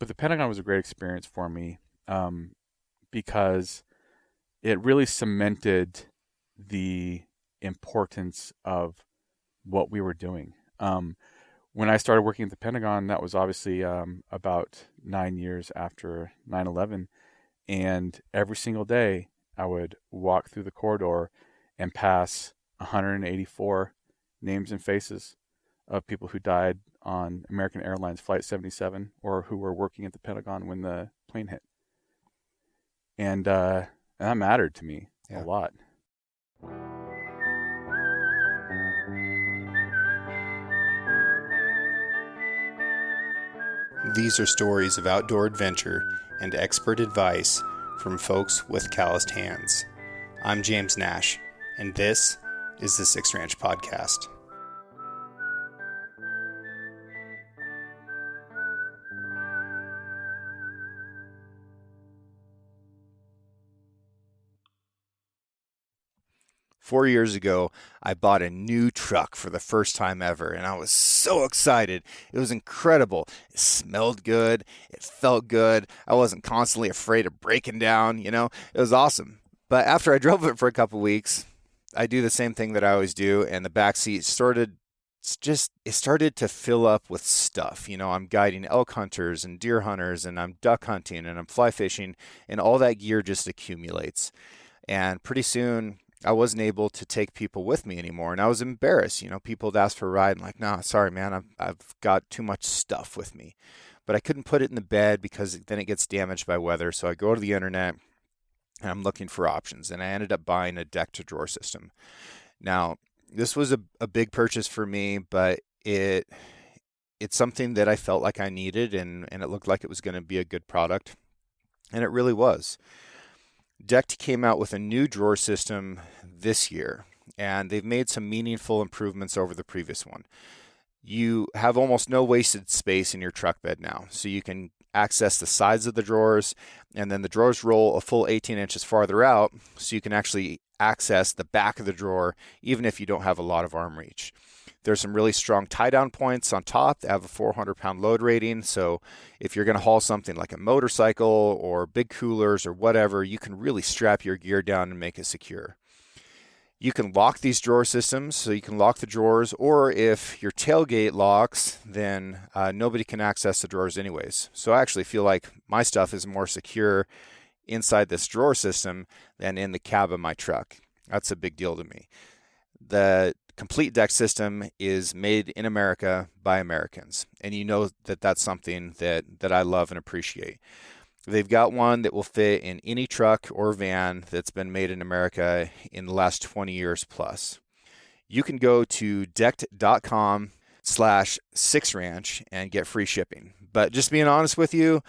but the Pentagon was a great experience for me because it really cemented the importance of what we were doing. When I started working at the Pentagon, that was obviously about 9 years after 9/11, and every single day I would walk through the corridor and pass 184 names and faces of people who died on American Airlines Flight 77 or who were working at the Pentagon when the plane hit. And that mattered to me a lot. These are stories of outdoor adventure and expert advice from folks with calloused hands. I'm James Nash, and this is the Six Ranch Podcast. Four years ago, I bought a new truck for the first time ever, and I was so excited. It was incredible. It smelled good. It felt good. I wasn't constantly afraid of breaking down, It was awesome. But after I drove it for a couple weeks, I do the same thing that I always do, and the back seat started to fill up with stuff. I'm guiding elk hunters and deer hunters, and I'm duck hunting, and I'm fly fishing, and all that gear just accumulates. And pretty soon, I wasn't able to take people with me anymore, and I was embarrassed. People would ask for a ride, and like, nah, sorry, man, I've got too much stuff with me. But I couldn't put it in the bed because then it gets damaged by weather. So I go to the internet, and I'm looking for options, and I ended up buying a deck-to-drawer system. Now, this was a big purchase for me, but it's something that I felt like I needed, and it looked like it was going to be a good product, and it really was. Decked came out with a new drawer system this year, and they've made some meaningful improvements over the previous one. You have almost no wasted space in your truck bed now, so you can access the sides of the drawers, and then the drawers roll a full 18 inches farther out, so you can actually access the back of the drawer even if you don't have a lot of arm reach. There's some really strong tie-down points on top that have a 400-pound load rating, so if you're going to haul something like a motorcycle or big coolers or whatever, you can really strap your gear down and make it secure. You can lock these drawer systems, so you can lock the drawers, or if your tailgate locks, then nobody can access the drawers anyways. So I actually feel like my stuff is more secure inside this drawer system than in the cab of my truck. That's a big deal to me. The complete deck system is made in America by Americans, and that's something that I love and appreciate. They've got one that will fit in any truck or van that's been made in America in the last 20 years plus. You can go to decked.com/sixranch and get free shipping. But just being honest with you,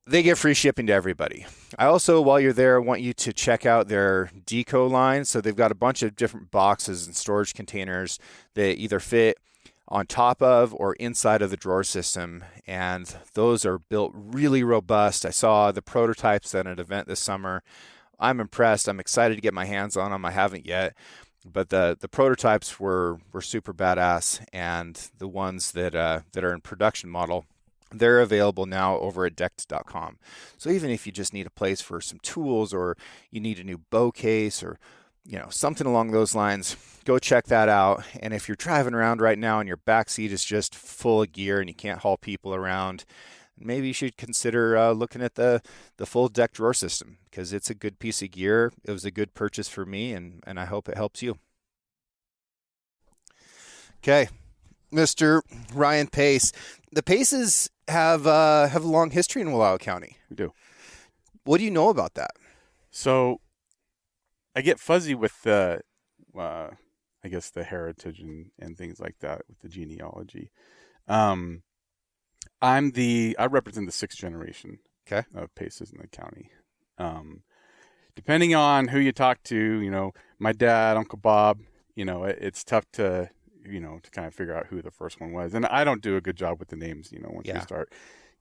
they get free shipping to everybody. I also, while you're there, want you to check out their deco line. So they've got a bunch of different boxes and storage containers that either fit on top of or inside of the drawer system, and those are built really robust. I saw the prototypes at an event this summer. I'm impressed. I'm excited to get my hands on them. I haven't yet, but the prototypes were super badass, and the ones that are in production model, they're available now over at decked.com. So even if you just need a place for some tools, or you need a new bow case, or something along those lines, go check that out. And if you're driving around right now and your back seat is just full of gear and you can't haul people around, maybe you should consider looking at the full deck drawer system, because it's a good piece of gear. It was a good purchase for me, and I hope it helps you. Okay, Mr. Ryan Pace. The Paces have a long history in Wallowa County. We do. What do you know about that? So I get fuzzy with the, I guess, the heritage and things like that with the genealogy. I represent the sixth generation of Paces in the county. Depending on who you talk to, my dad, Uncle Bob, it's tough to kind of figure out who the first one was. And I don't do a good job with the names, once we start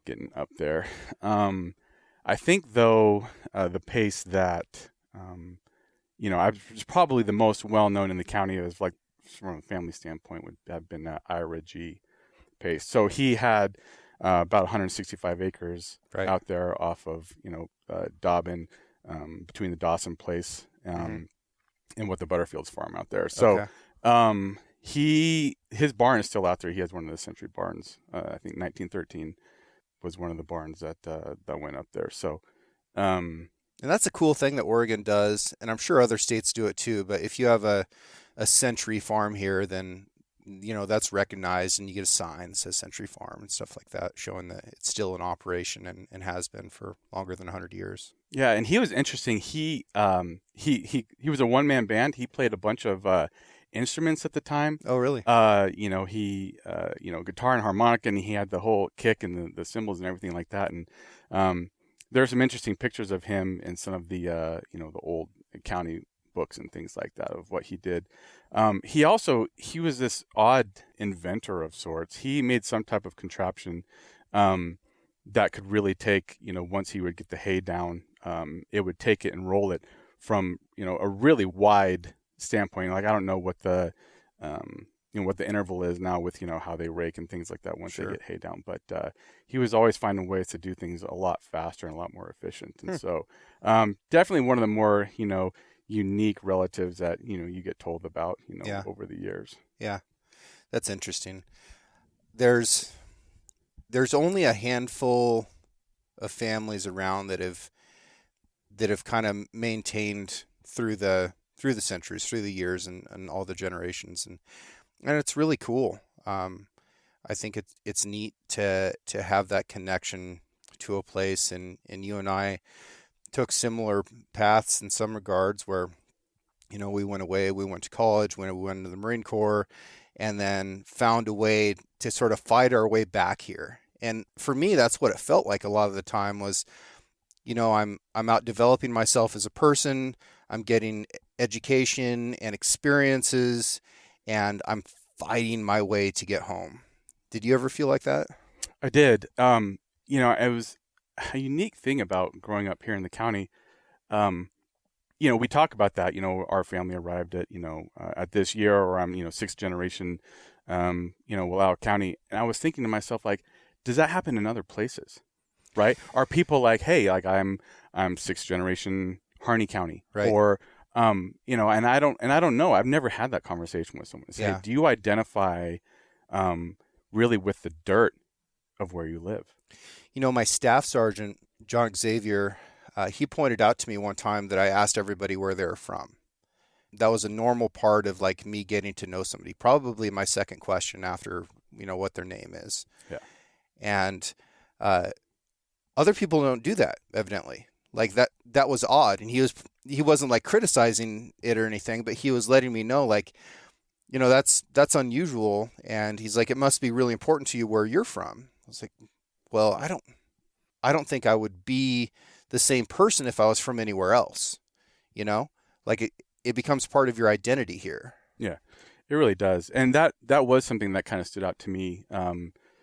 getting up there. I think, though, the Pace that, I was probably the most well-known in the county, as like from a family standpoint, would have been Ira G. Pace. So he had about 165 acres Right. out there off of, Dobbin, between the Dawson Place, Mm-hmm. and what the Butterfields farm out there. So, Okay. his barn is still out there. He has one of the century barns. I think 1913 was one of the barns that went up there. So, um, And that's a cool thing that Oregon does, and I'm sure other states do it too. But if you have a Century Farm here, then that's recognized, and you get a sign that says Century Farm and stuff like that, showing that it's still in operation and has been for longer than 100 years. yeah, and he was interesting. He was a one man band. He played a bunch of instruments at the time. Oh, really? Guitar and harmonica, and he had the whole kick and the cymbals and everything like that. And there are some interesting pictures of him in some of the old county books and things like that of what he did. He was this odd inventor of sorts. He made some type of contraption that could really take, once he would get the hay down, it would take it and roll it from, a really wide standpoint. Like, I don't know what what the interval is now with, how they rake and things like that once they Sure. get hay down. But he was always finding ways to do things a lot faster and a lot more efficient. And so definitely one of the more, unique relatives that, you get told about, Yeah. over the years. Yeah. That's interesting. There's only a handful of families around that have kind of maintained through the centuries, through the years, and all the generations, and it's really cool. I think it's neat to have that connection to a place, and you and I took similar paths in some regards, where we went away, we went to college, we went into the Marine Corps, and then found a way to sort of fight our way back here. And for me, that's what it felt like a lot of the time was, I'm out developing myself as a person, I'm getting education and experiences, and I'm fighting my way to get home. Did you ever feel like that? I did. It was a unique thing about growing up here in the county. We talk about that. Our family arrived at this year, or I'm, sixth generation, Wallowa County. And I was thinking to myself, like, does that happen in other places? Right? Are people like, hey, like I'm sixth generation Harney County, Right. or and I don't know. I've never had that conversation with someone. Say, Yeah. do you identify really with the dirt of where you live? My staff sergeant, John Xavier, he pointed out to me one time that I asked everybody where they were from. That was a normal part of like me getting to know somebody. Probably my second question after, what their name is. Yeah. And other people don't do that, evidently. Like that was odd. And he wasn't like criticizing it or anything, but he was letting me know, like, that's unusual. And he's like, it must be really important to you where you're from. I was like, well, I don't think I would be the same person if I was from anywhere else. Like it becomes part of your identity here. Yeah, it really does. And that was something that kind of stood out to me,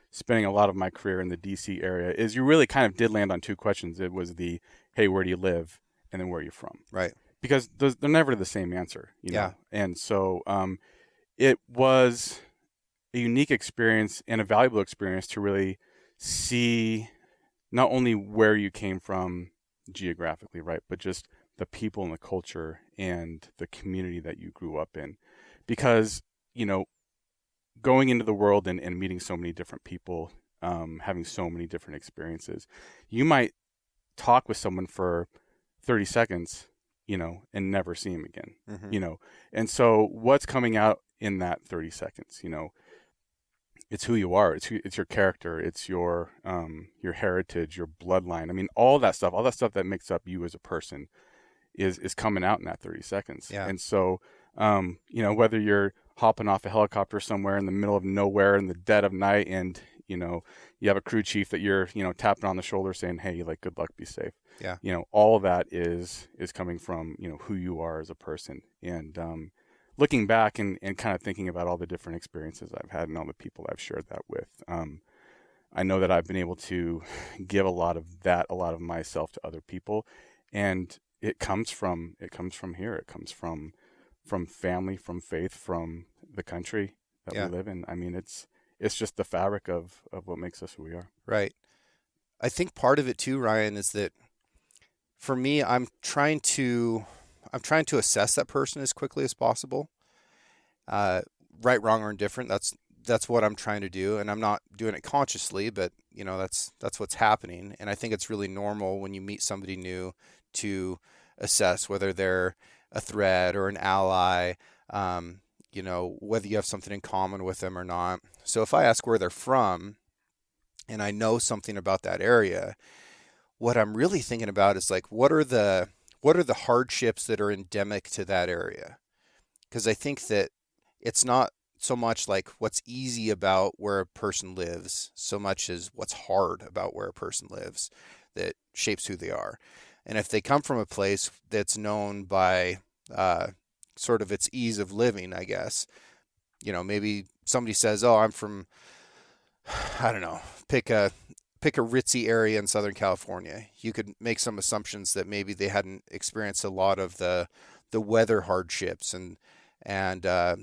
spending a lot of my career in the DC area, is you really kind of did land on two questions. It was the, hey, where do you live? And then where are you from? Right. Because they're never the same answer, Yeah. And so it was a unique experience and a valuable experience to really see not only where you came from geographically, right, but just the people and the culture and the community that you grew up in. Because, going into the world and meeting so many different people, having so many different experiences, you might talk with someone for 30 seconds, and never see him again, Mm-hmm. And so what's coming out in that 30 seconds, it's who you are. It's your character. It's your heritage, your bloodline. I mean, all that stuff that makes up you as a person is coming out in that 30 seconds. Yeah. And so, whether you're hopping off a helicopter somewhere in the middle of nowhere in the dead of night, and, you have a crew chief that you're, tapping on the shoulder saying, hey, like, good luck, be safe. Yeah. All of that is coming from, who you are as a person. And, looking back and kind of thinking about all the different experiences I've had and all the people I've shared that with, I know that I've been able to give a lot of myself to other people, and it comes from here. It comes from family, from faith, from the country that Yeah. we live in. I mean, it's it's just the fabric of what makes us who we are. Right. I think part of it too, Ryan, is that for me, I'm trying to assess that person as quickly as possible. Right, wrong, or indifferent. That's what I'm trying to do, and I'm not doing it consciously, but that's what's happening. And I think it's really normal when you meet somebody new to assess whether they're a threat or an ally, whether you have something in common with them or not. So if I ask where they're from and I know something about that area, what I'm really thinking about is like, what are the hardships that are endemic to that area? Because I think that it's not so much like what's easy about where a person lives, so much as what's hard about where a person lives that shapes who they are. And if they come from a place that's known by sort of its ease of living, I guess, maybe somebody says, "Oh, I'm from, I don't know, pick a ritzy area in Southern California." You could make some assumptions that maybe they hadn't experienced a lot of the weather hardships and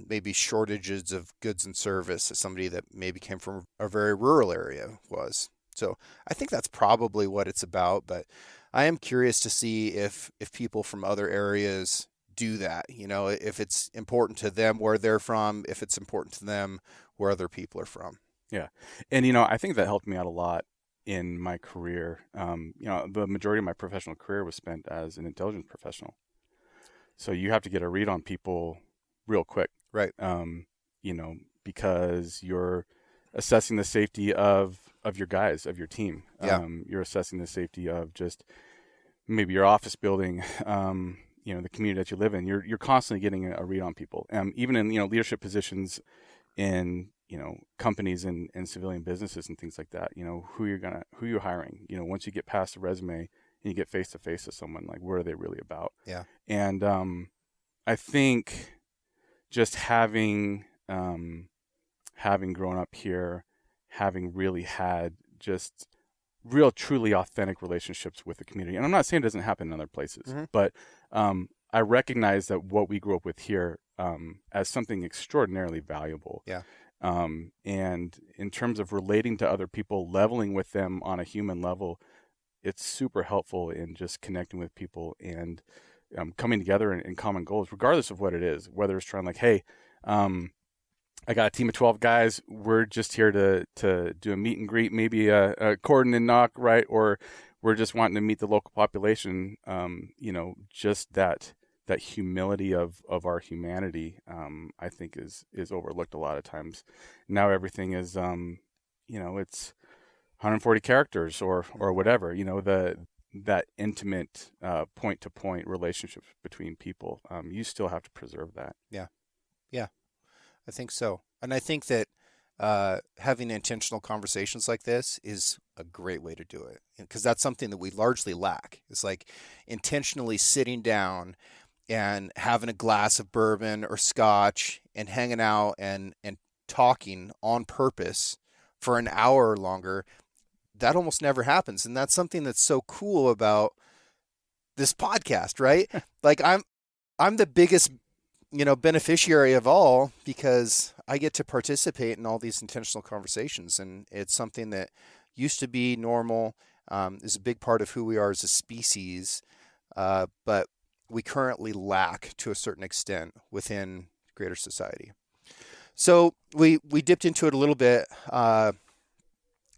maybe shortages of goods and service as somebody that maybe came from a very rural area was. So I think that's probably what it's about, but I am curious to see if people from other areas do that, if it's important to them where they're from, if it's important to them where other people are from. Yeah. And, I think that helped me out a lot in my career. The majority of my professional career was spent as an intelligence professional. So you have to get a read on people real quick. Right. Because you're assessing the safety of your guys, of your team. Yeah. You're assessing the safety of just maybe your office building, the community that you live in. You're constantly getting a read on people. Even in, leadership positions in, companies and civilian businesses and things like that, who you're hiring, once you get past the resume and you get face to face with someone, like, what are they really about? Yeah. And, I think just having grown up here, having really had just real, truly authentic relationships with the community. And I'm not saying it doesn't happen in other places, Mm-hmm. but I recognize that what we grew up with here as something extraordinarily valuable. Yeah. And in terms of relating to other people, leveling with them on a human level, it's super helpful in just connecting with people and coming together in common goals, regardless of what it is, whether it's trying like, hey, I got a team of 12 guys. We're just here to do a meet and greet, maybe a cordon and knock, right? Or we're just wanting to meet the local population. Just that humility of our humanity, I think is overlooked a lot of times. Now everything is, it's 140 characters or whatever, that intimate point to point relationships between people. You still have to preserve that. Yeah. Yeah. I think so. And I think that having intentional conversations like this is a great way to do it, because that's something that we largely lack. It's like intentionally sitting down and having a glass of bourbon or scotch and hanging out and talking on purpose for an hour or longer. That almost never happens. And that's something that's so cool about this podcast, right? Like I'm the biggest beneficiary of all, because I get to participate in all these intentional conversations, and it's something that used to be normal, is a big part of who we are as a species, but we currently lack to a certain extent within greater society. So we dipped into it a little bit,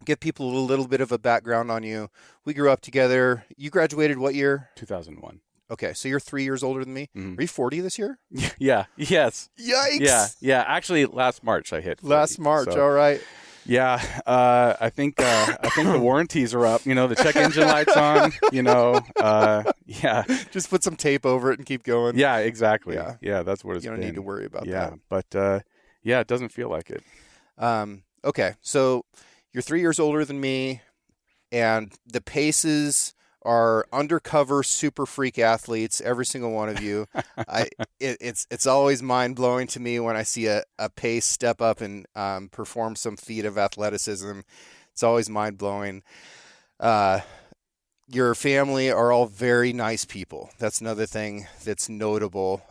give people a little bit of a background on you. We grew up together. You graduated what year? 2001. Okay, so you're 3 years older than me. Mm-hmm. Are you 40 this year? Yeah. Yes. Yikes. Yeah. Actually, last March I hit 40, Last March. so. All right. Yeah. I think the warranties are up. The check engine light's on. Yeah. Just put some tape over it and keep going. Yeah. Exactly. Yeah. Yeah. That's what it's. You don't been. need to worry about yeah, that. But yeah, it doesn't feel like it. Okay, so you're 3 years older than me, and the Paces are undercover super freak athletes, every single one of you. It's always mind blowing to me when I see a Pace step up and perform some feat of athleticism. It's always mind blowing. Your family are all very nice people. That's another thing that's notable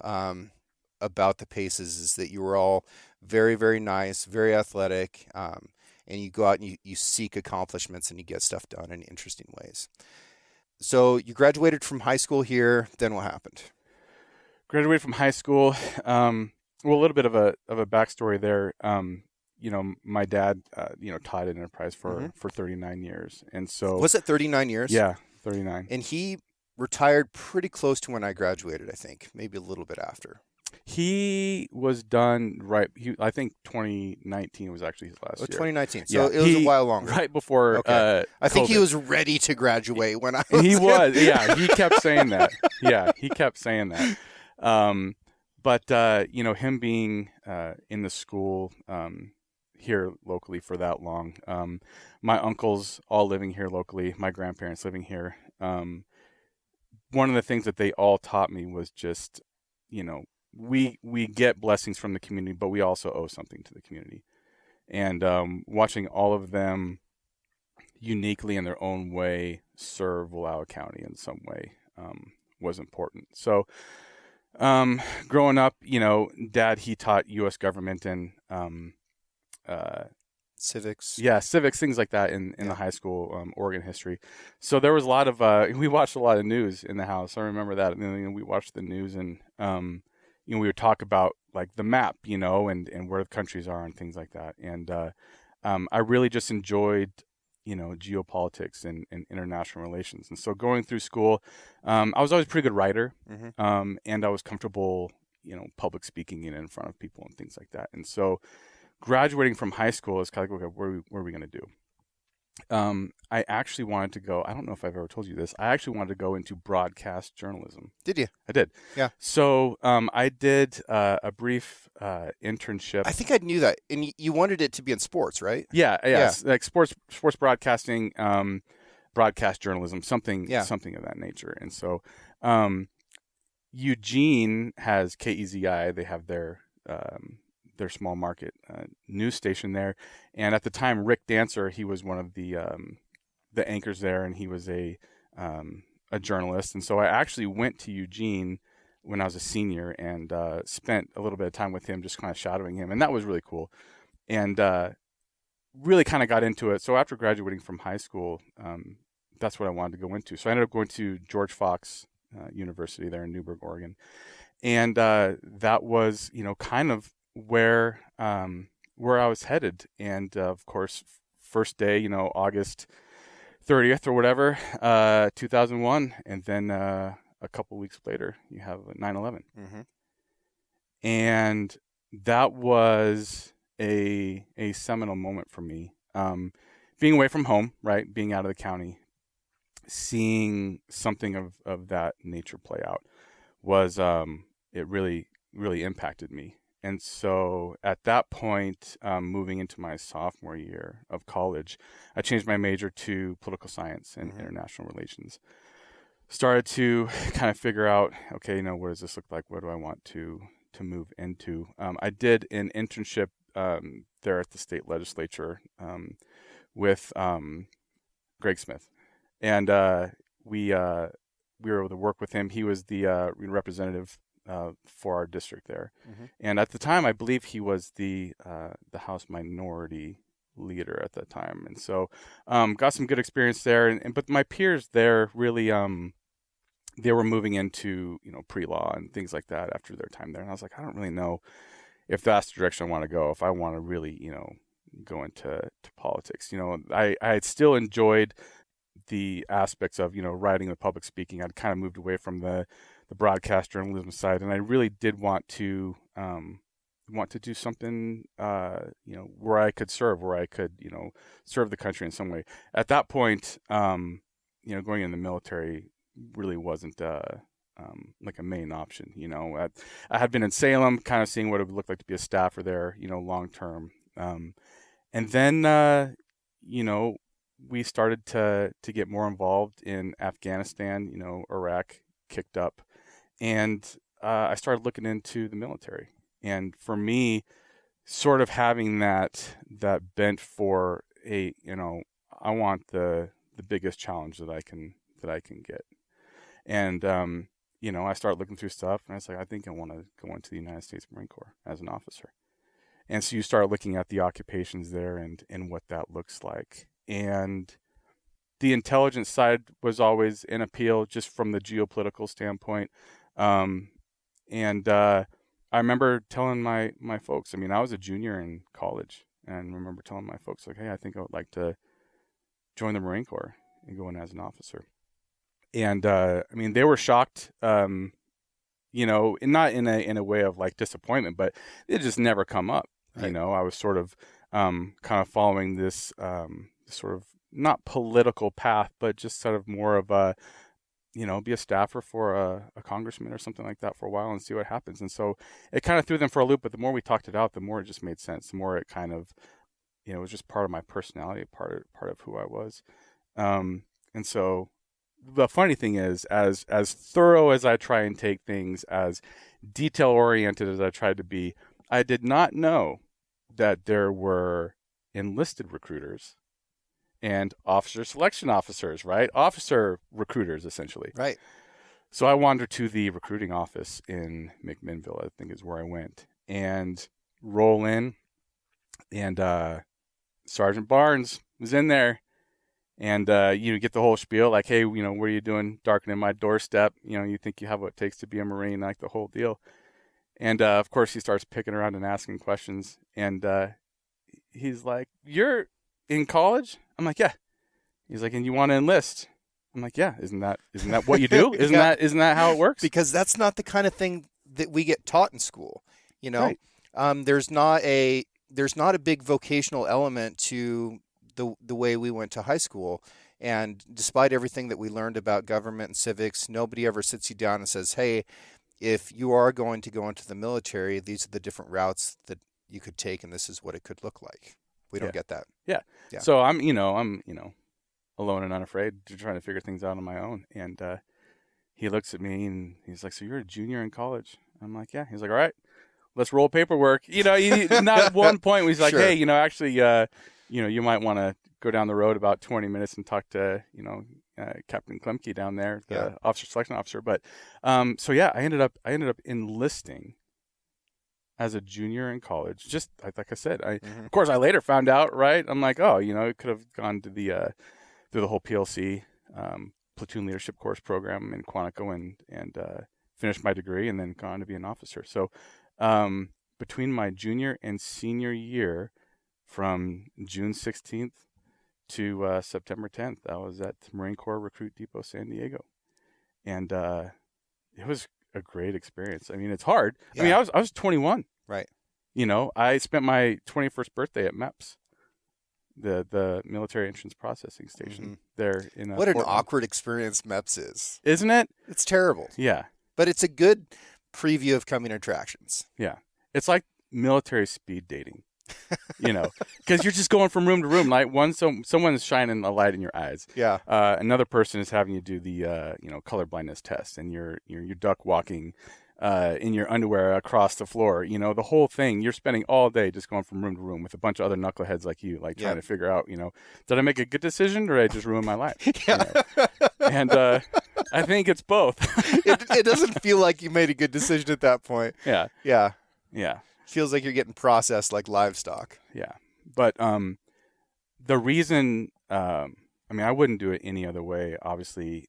about the Paces, is that you were all very, very nice, very athletic, and you go out and you seek accomplishments and you get stuff done in interesting ways. So you graduated from high school here. Then what happened? Graduated from high school. Well, a little bit of a backstory there. My dad, taught at Enterprise Mm-hmm. for 39 years, and so Was it 39 years? yeah, 39. And he retired pretty close to when I graduated, I think, maybe a little bit after. He was done right. I think 2019 was actually his last Oh, year. 2019. So Yeah, it was a while longer. Right before. Okay. I think he COVID. was ready to graduate when I was He there. was. Yeah, he kept saying that. Yeah, he kept saying that. But him being in the school here locally for that long, my uncles all living here locally, my grandparents living here. One of the things that they all taught me was just, we get blessings from the community, but we also owe something to the community. And watching all of them uniquely in their own way serve Wallowa County in some way was important. So growing up, Dad, he taught U.S. government and Civics. yeah, civics, things like that in the high school, Oregon history. So there was a lot of we watched a lot of news in the house. I remember that. We watched the news and we would talk about like the map, and where the countries are and things like that. And I really just enjoyed geopolitics and international relations. And so going through school, I was always a pretty good writer, Mm-hmm. and I was comfortable, public speaking in front of people and things like that. And so graduating from high school is kind of like, okay, what are we going to do? I actually wanted to go, I don't know if I've ever told you this, I actually wanted to go into broadcast journalism. Did you? I did. Yeah. So I did a brief internship. I think I knew that. And you wanted it to be in sports, right? Yeah. Like sports broadcasting, broadcast journalism, something of that nature. And so Eugene has KEZI. They have their small market news station there. And at the time, Rick Dancer, he was one of the anchors there, and he was a journalist. And so I actually went to Eugene when I was a senior and spent a little bit of time with him, just kind of shadowing him. And that was really cool. And really kind of got into it. So after graduating from high school, that's what I wanted to go into. So I ended up going to George Fox University there in Newberg, Oregon. And that was, kind of where I was headed. And of course, first day, August 30th or whatever, 2001. And then a couple weeks later, you have 9/11. Mm-hmm. And that was a seminal moment for me. Being away from home, right? Being out of the county, seeing something of that nature play out was, it really, really impacted me. And so at that point, moving into my sophomore year of college, I changed my major to political science and international relations. Started to kind of figure out, okay, what does this look like? What do I want to move into? I did an internship there at the state legislature with Greg Smith, and we were able to work with him. He was the representative for our district there, and at the time, I believe he was the House Minority Leader at that time, and so got some good experience there. But my peers there really they were moving into pre-law and things like that after their time there, and I was like, I don't really know if that's the direction I want to go. If I want to really go into politics, I had still enjoyed the aspects of writing and public speaking. I'd kind of moved away from the broadcast journalism side, and I really did want to do something where I could serve, serve the country in some way. At that point, going in the military really wasn't like a main option. I had been in Salem, kind of seeing what it would look like to be a staffer there, long term, and then we started to get more involved in Afghanistan. Iraq kicked up, and I started looking into the military. And for me, sort of having that bent for I want the biggest challenge that I can get. And I started looking through stuff, and I was like, I think I want to go into the United States Marine Corps as an officer. And so you start looking at the occupations there and what that looks like. And the intelligence side was always an appeal just from the geopolitical standpoint. I remember telling my folks, I mean, I was a junior in college, and I remember telling my folks, like, hey, I think I would like to join the Marine Corps and go in as an officer. And I mean, they were shocked, you know, and not in a way of like disappointment, but it just never come up. Right. You know, I was sort of kind of following this sort of not political path, but just sort of more of a, you know, be a staffer for a congressman or something like that for a while and see what happens. And so it kind of threw them for a loop, but the more we talked it out, the more it just made sense. The more it kind of, you know, it was just part of my personality, part of who I was. And so the funny thing is, as thorough as I try and take things, as detail oriented as I tried to be, I did not know that there were enlisted recruiters and officer selection officers, right? Officer recruiters, essentially. Right. So I wandered to the recruiting office in McMinnville, I think is where I went, and roll in, and Sergeant Barnes was in there, and you get the whole spiel, like, hey, you know, what are you doing darkening my doorstep? You know, you think you have what it takes to be a Marine, like the whole deal. And of course, he starts picking around and asking questions, and he's like, you're in college? I'm like, yeah. He's like, and you want to enlist? I'm like, yeah. Isn't that what you do? Isn't that how it works? Because that's not the kind of thing that we get taught in school. You know, Right. there's not a big vocational element to the way we went to high school. And despite everything that we learned about government and civics, nobody ever sits you down and says, hey, if you are going to go into the military, these are the different routes that you could take, and this is what it could look like. We don't get that. Yeah. Yeah. So I'm alone and unafraid to trying to figure things out on my own. And he looks at me and he's like, so you're a junior in college? I'm like, yeah. He's like, all right, let's roll paperwork. You know, not at one point he's like, Sure. hey, you know, actually, you might want to go down the road about 20 minutes and talk to, Captain Klemke down there, the officer selection officer. But so yeah, I ended up enlisting as a junior in college. Just like I said, of course I later found out, right? I'm like, oh, you know, it could have gone to the through the whole PLC platoon leadership course program in Quantico and finished my degree and then gone to be an officer. So between my junior and senior year, from June 16th to September 10th, I was at Marine Corps Recruit Depot, San Diego, and it was a great experience. I mean, it's hard. Yeah. I mean, I was 21. Right. You know, I spent my 21st birthday at MEPS, the military entrance processing station there in what an Portland. Awkward experience MEPS is. Isn't it? It's terrible. Yeah. But it's a good preview of coming attractions. Yeah. It's like military speed dating. You know, because you're just going from room to room. Like someone's shining a light in your eyes. Yeah. Another person is having you do the color blindness test, and you're duck walking in your underwear across the floor. You know, the whole thing. You're spending all day just going from room to room with a bunch of other knuckleheads like you, like trying to figure out, you know, did I make a good decision or did I just ruin my life? Yeah. You know? And I think it's both. It doesn't feel like you made a good decision at that point. Yeah. Yeah. Yeah. Feels like you're getting processed like livestock. Yeah. But the reason, I mean, I wouldn't do it any other way. Obviously,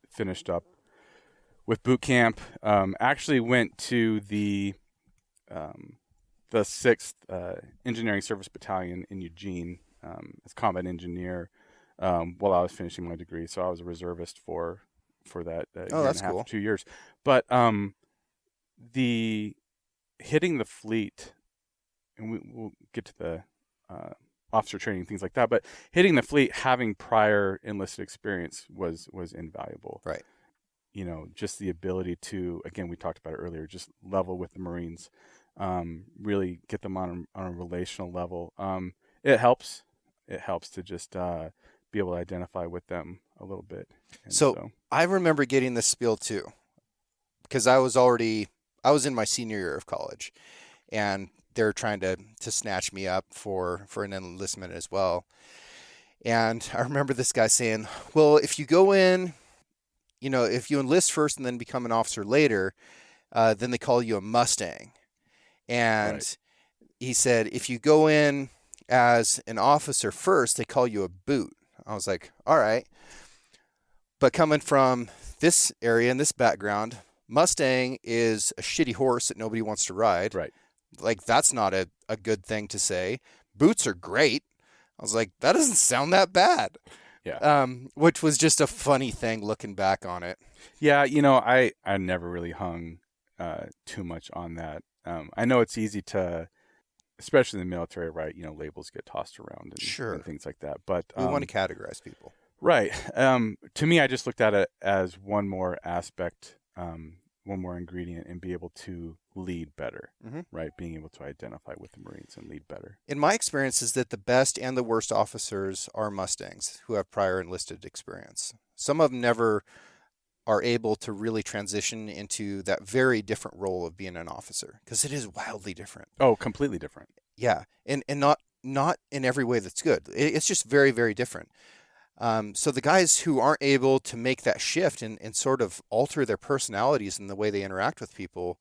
finished up with Bootcamp. Actually went to the 6th Engineering Service Battalion in Eugene as combat engineer while I was finishing my degree. So I was a reservist for that year and a half, cool. 2 years. But the hitting the fleet, and we'll get to the officer training, things like that, but hitting the fleet, having prior enlisted experience was invaluable. Right. You know, just the ability to, again, we talked about it earlier, just level with the Marines, really get them on a relational level. It helps to just be able to identify with them a little bit. And so I remember getting this spiel too, because I was in my senior year of college, and they're trying to snatch me up for an enlistment as well. And I remember this guy saying, well, if you go in, you know, if you enlist first and then become an officer later, then they call you a Mustang. And he said, if you go in as an officer first, they call you a boot. I was like, all right. But coming from this area and this background, Mustang is a shitty horse that nobody wants to ride. Right. Like, that's not a good thing to say. Boots are great. I was like, that doesn't sound that bad. Yeah. Which was just a funny thing looking back on it. Yeah, I never really hung too much on that. I know it's easy to, especially in the military, right? Labels get tossed around and things like that. But we want to categorize people. Right. To me, I just looked at it as one more aspect, one more ingredient, and be able to lead better, right? Being able to identify with the Marines and lead better. In my experience is that the best and the worst officers are Mustangs who have prior enlisted experience. Some of them never are able to really transition into that very different role of being an officer, because it is wildly different. Oh, completely different. Yeah, and not in every way that's good. It's just very, very different. So the guys who aren't able to make that shift and sort of alter their personalities and the way they interact with people,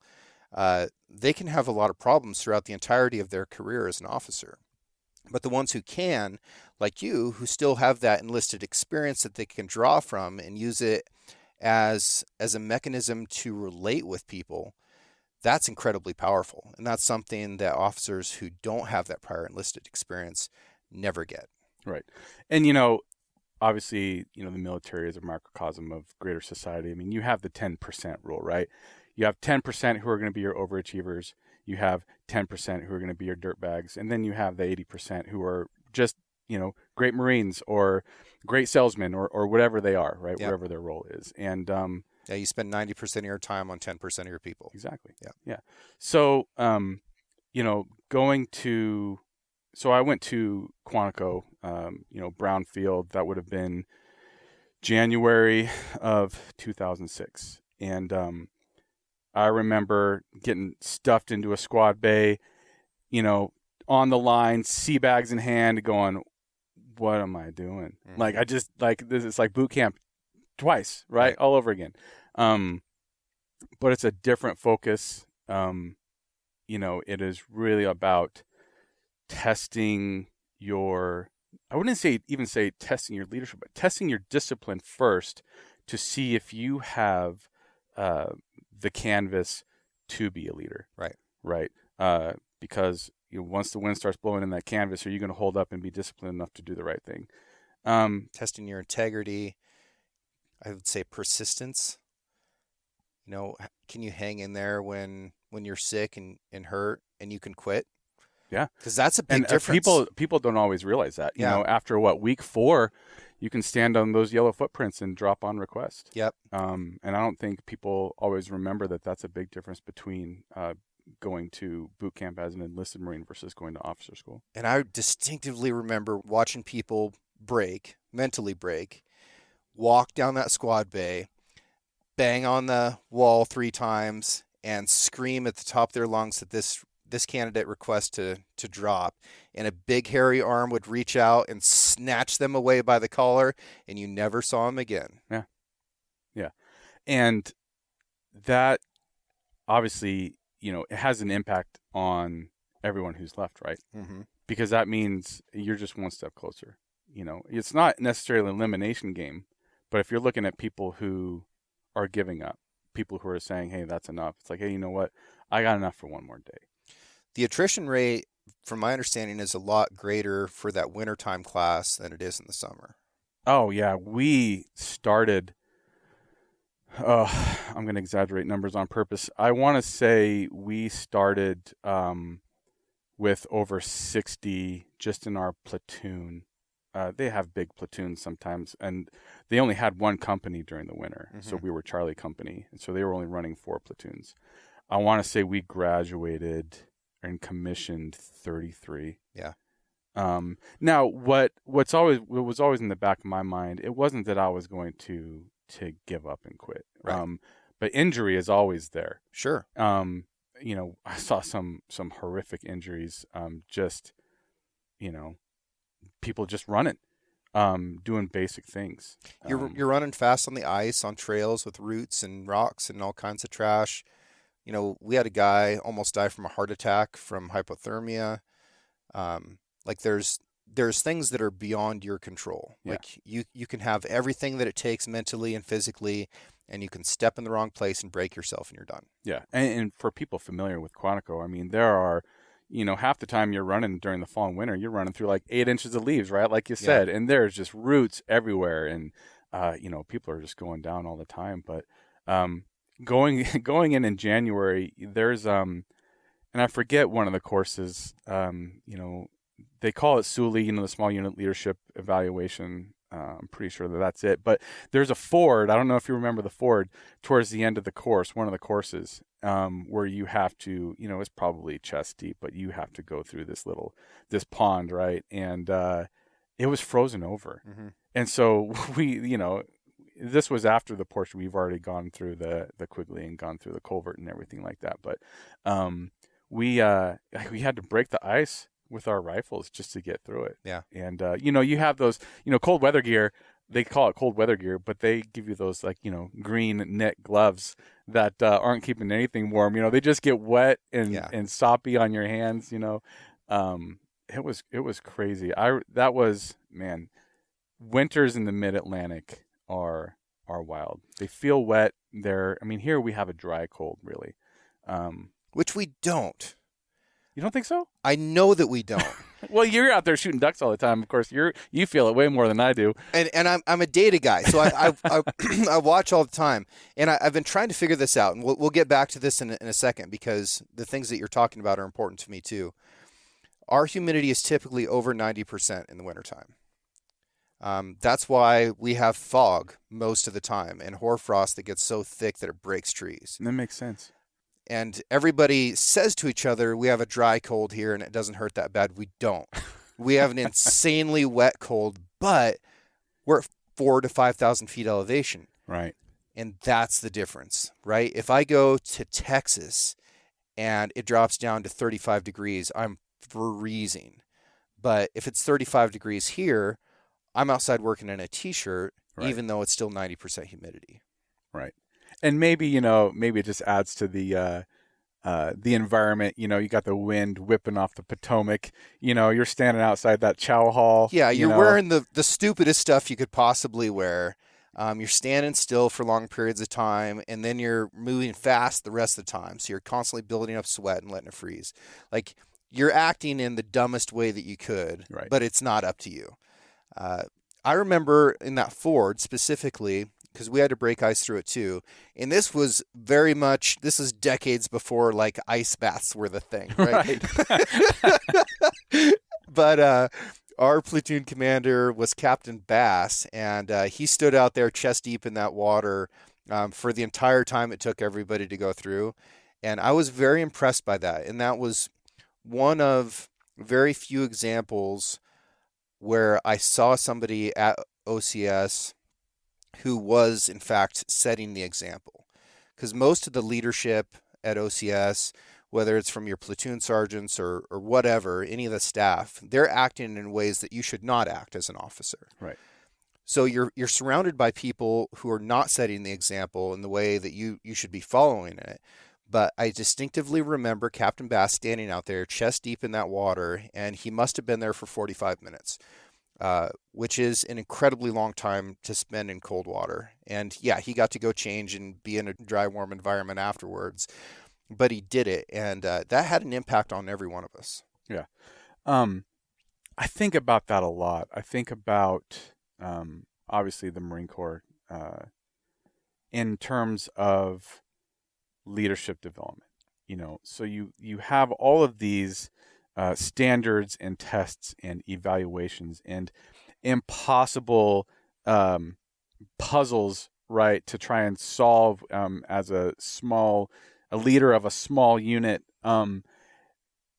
they can have a lot of problems throughout the entirety of their career as an officer. But the ones who can, like you, who still have that enlisted experience that they can draw from and use it as a mechanism to relate with people, that's incredibly powerful. And that's something that officers who don't have that prior enlisted experience never get. Right. And, obviously, the military is a microcosm of greater society. I mean, you have the 10% rule, right? You have 10% who are going to be your overachievers. You have 10% who are going to be your dirtbags. And then you have the 80% who are just, great Marines or great salesmen or whatever they are, right? Yep. Whatever their role is. And, you spend 90% of your time on 10% of your people. Exactly. Yeah. So, so I went to Quantico, Brownfield. That would have been January of 2006. And I remember getting stuffed into a squad bay, on the line, sea bags in hand, going, what am I doing? Mm-hmm. Like, this is like boot camp twice, right? All over again. But it's a different focus. It is really about testing I wouldn't say testing your leadership, but testing your discipline first to see if you have the canvas to be a leader. Right. Because once the wind starts blowing in that canvas, are you going to hold up and be disciplined enough to do the right thing? Testing your integrity, I would say persistence. Can you hang in there when you're sick and hurt and you can quit? Yeah, because that's a big difference. People don't always realize that. After week 4, you can stand on those yellow footprints and drop on request. Yep. And I don't think people always remember that that's a big difference between going to boot camp as an enlisted Marine versus going to officer school. And I distinctively remember watching people mentally break, walk down that squad bay, bang on the wall 3 times, and scream at the top of their lungs that this candidate request to drop, and a big hairy arm would reach out and snatch them away by the collar, and you never saw them again. Yeah. And that obviously, it has an impact on everyone who's left, right? Mm-hmm. Because that means you're just one step closer. It's not necessarily an elimination game, but if you're looking at people who are giving up, people who are saying, hey, that's enough. It's like, hey, you know what? I got enough for one more day. The attrition rate, from my understanding, is a lot greater for that wintertime class than it is in the summer. Oh, yeah. We started, I'm going to exaggerate numbers on purpose. I want to say we started with over 60 just in our platoon. They have big platoons sometimes, and they only had one company during the winter. Mm-hmm. So we were Charlie Company, and so they were only running 4 platoons. I want to say we graduated and commissioned 33. Yeah. Now, what was always in the back of my mind, it wasn't that I was going to give up and quit. Right. But injury is always there. Sure. I saw some horrific injuries. People just running, doing basic things. You're running fast on the ice, on trails with roots and rocks and all kinds of trash. We had a guy almost die from a heart attack from hypothermia. Like there's things that are beyond your control. Yeah. Like you can have everything that it takes mentally and physically, and you can step in the wrong place and break yourself and you're done. Yeah. And for people familiar with Quantico, I mean, there are, half the time you're running during the fall and winter, you're running through like 8 inches of leaves, right? Like you said, and there's just roots everywhere. And, people are just going down all the time. But going in January, there's, and I forget one of the courses, they call it SULI, the Small Unit Leadership Evaluation. I'm pretty sure that's it. But there's a ford. I don't know if you remember the ford towards the end of the course, one of the courses, where you have to, it's probably chest deep, but you have to go through this pond, right? And it was frozen over. Mm-hmm. And so this was after the portion. We've already gone through the Quigley and gone through the culvert and everything like that. But we had to break the ice with our rifles just to get through it. Yeah. And, you have those, cold weather gear, they call it cold weather gear, but they give you those green knit gloves that aren't keeping anything warm. They just get wet and soppy on your hands, It was crazy. Winters in the mid-Atlantic are wild. They feel wet. Here we have a dry cold, really. Which we don't. You don't think so? I know that we don't. Well, you're out there shooting ducks all the time. Of course, you feel it way more than I do. And I'm a data guy, so I I watch all the time, and I've been trying to figure this out. And we'll get back to this in a second, because the things that you're talking about are important to me too. Our humidity is typically over 90% in the wintertime. That's why we have fog most of the time, and hoarfrost that gets so thick that it breaks trees. That makes sense. And everybody says to each other, we have a dry cold here and it doesn't hurt that bad. We don't. We have an insanely wet cold, but we're at 4,000 to 5,000 feet elevation. Right. And that's the difference, right? If I go to Texas and it drops down to 35 degrees, I'm freezing. But if it's 35 degrees here, I'm outside working in a t-shirt, even though it's still 90% humidity. Right. And maybe it just adds to the environment. You got the wind whipping off the Potomac. You're standing outside that chow hall. Yeah, you're wearing the stupidest stuff you could possibly wear. You're standing still for long periods of time, and then you're moving fast the rest of the time. So you're constantly building up sweat and letting it freeze. Like, you're acting in the dumbest way that you could, but it's not up to you. I remember in that ford specifically, because we had to break ice through it too. And this was decades before like ice baths were the thing, right? But our platoon commander was Captain Bass, and he stood out there chest deep in that water for the entire time it took everybody to go through. And I was very impressed by that. And that was one of very few examples where I saw somebody at OCS who was, in fact, setting the example. Because most of the leadership at OCS, whether it's from your platoon sergeants or whatever, any of the staff, they're acting in ways that you should not act as an officer. Right. So you're surrounded by people who are not setting the example in the way that you should be following it. But I distinctively remember Captain Bass standing out there chest deep in that water, and he must have been there for 45 minutes. Which is an incredibly long time to spend in cold water. And yeah, he got to go change and be in a dry, warm environment afterwards, but he did it. And that had an impact on every one of us. Yeah. I think about that a lot. I think about, obviously the Marine Corps, in terms of leadership development, so you have all of these standards and tests and evaluations and impossible puzzles, right, to try and solve as a leader of a small unit. And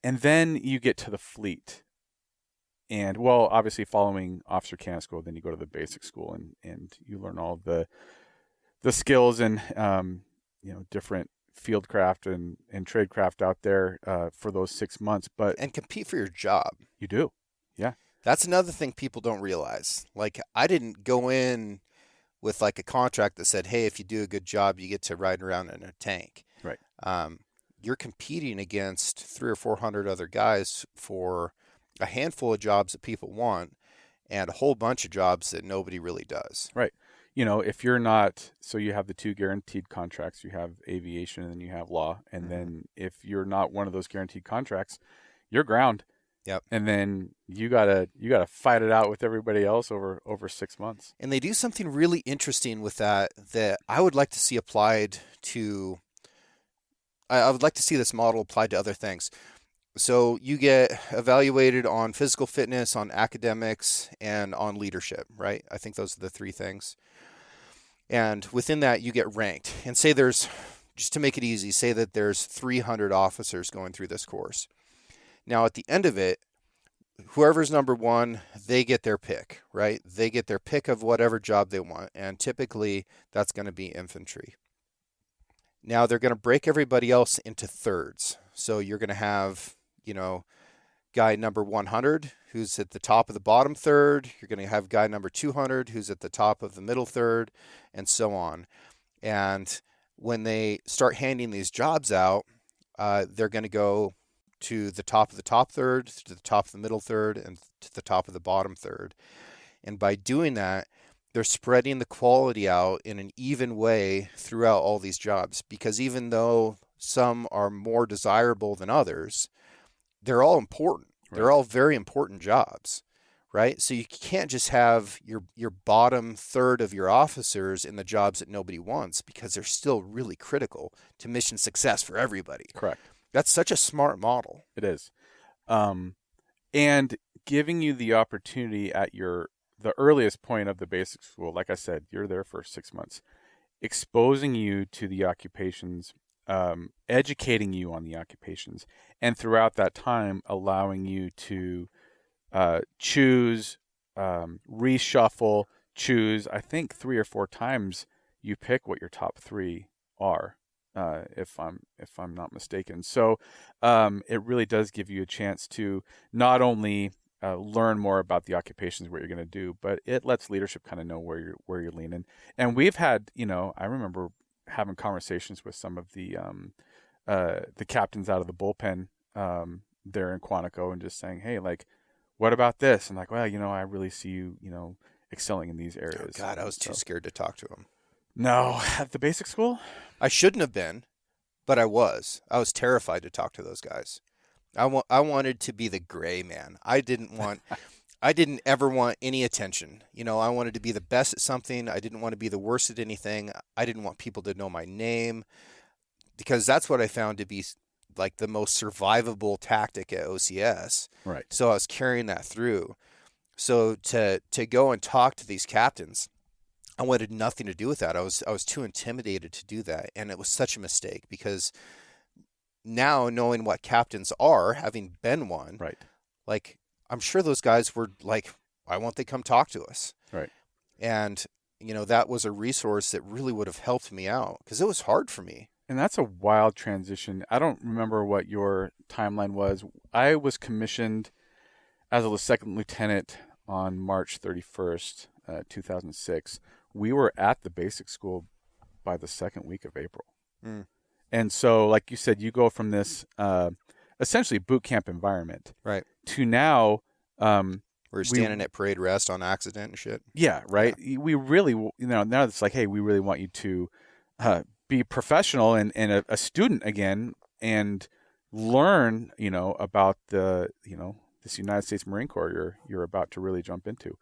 then you get to the fleet. And, well, obviously following officer candidate school, then you go to the basic school and you learn all of the skills and, different fieldcraft and tradecraft out there for those 6 months, and compete for your job. You do. Yeah. That's another thing people don't realize. Like, I didn't go in with like a contract that said, hey, if you do a good job, you get to ride around in a tank. Right. You're competing against 300 or 400 other guys for a handful of jobs that people want and a whole bunch of jobs that nobody really does. Right. You know, if you're not, so you have the two guaranteed contracts, you have aviation and then you have law. And then if you're not one of those guaranteed contracts, you're ground. Yep. And then you gotta fight it out with everybody else over 6 months. And they do something really interesting with that I would like to see applied to. I would like to see this model applied to other things. So you get evaluated on physical fitness, on academics, and on leadership, right? I think those are the three things. And within that, you get ranked. And say there's, just to make it easy, say that there's 300 officers going through this course. Now, at the end of it, whoever's number one, they get their pick, right? They get their pick of whatever job they want. And typically, that's going to be infantry. Now, they're going to break everybody else into thirds. So you're going to have, guy number 100 who's at the top of the bottom third. You're going to have guy number 200 who's at the top of the middle third, and so on. And when they start handing these jobs out, they're going to go to the top of the top third, to the top of the middle third, and to the top of the bottom third. And by doing that, they're spreading the quality out in an even way throughout all these jobs, because even though some are more desirable than others, they're all important. Right. They're all very important jobs, right? So you can't just have your bottom third of your officers in the jobs that nobody wants, because they're still really critical to mission success for everybody. Correct. That's such a smart model. It is. And giving you the opportunity at the earliest point of the basic school, like I said, you're there for 6 months, exposing you to the occupations, educating you on the occupations, and throughout that time, allowing you to choose, reshuffle, choose. I think 3 or 4 times you pick what your top 3 are, if I'm not mistaken. So it really does give you a chance to not only learn more about the occupations, what you're going to do, but it lets leadership kind of know where you're leaning. And we've had, I remember having conversations with some of the captains out of the bullpen there in Quantico, and just saying, hey, like, what about this? And like, well, I really see you, excelling in these areas. Oh God, I was too scared to talk to him. No, at the basic school? I shouldn't have been, but I was. I was terrified to talk to those guys. I wanted to be the gray man. I didn't ever want any attention. I wanted to be the best at something. I didn't want to be the worst at anything. I didn't want people to know my name, because that's what I found to be like the most survivable tactic at OCS. Right. So I was carrying that through. So to go and talk to these captains, I wanted nothing to do with that. I was too intimidated to do that, and it was such a mistake, because now knowing what captains are, having been one, right, like, I'm sure those guys were like, why won't they come talk to us? Right. And, that was a resource that really would have helped me out, because it was hard for me. And that's a wild transition. I don't remember what your timeline was. I was commissioned as a second lieutenant on March 31st, 2006. We were at the basic school by the second week of April. Mm. And so, like you said, you go from this essentially boot camp environment, right, to now we're standing at parade rest on accident and shit. Yeah, right. Yeah. We really, now it's like, hey, we really want you to be professional and a student again, and learn, about the, this United States Marine Corps you're about to really jump into.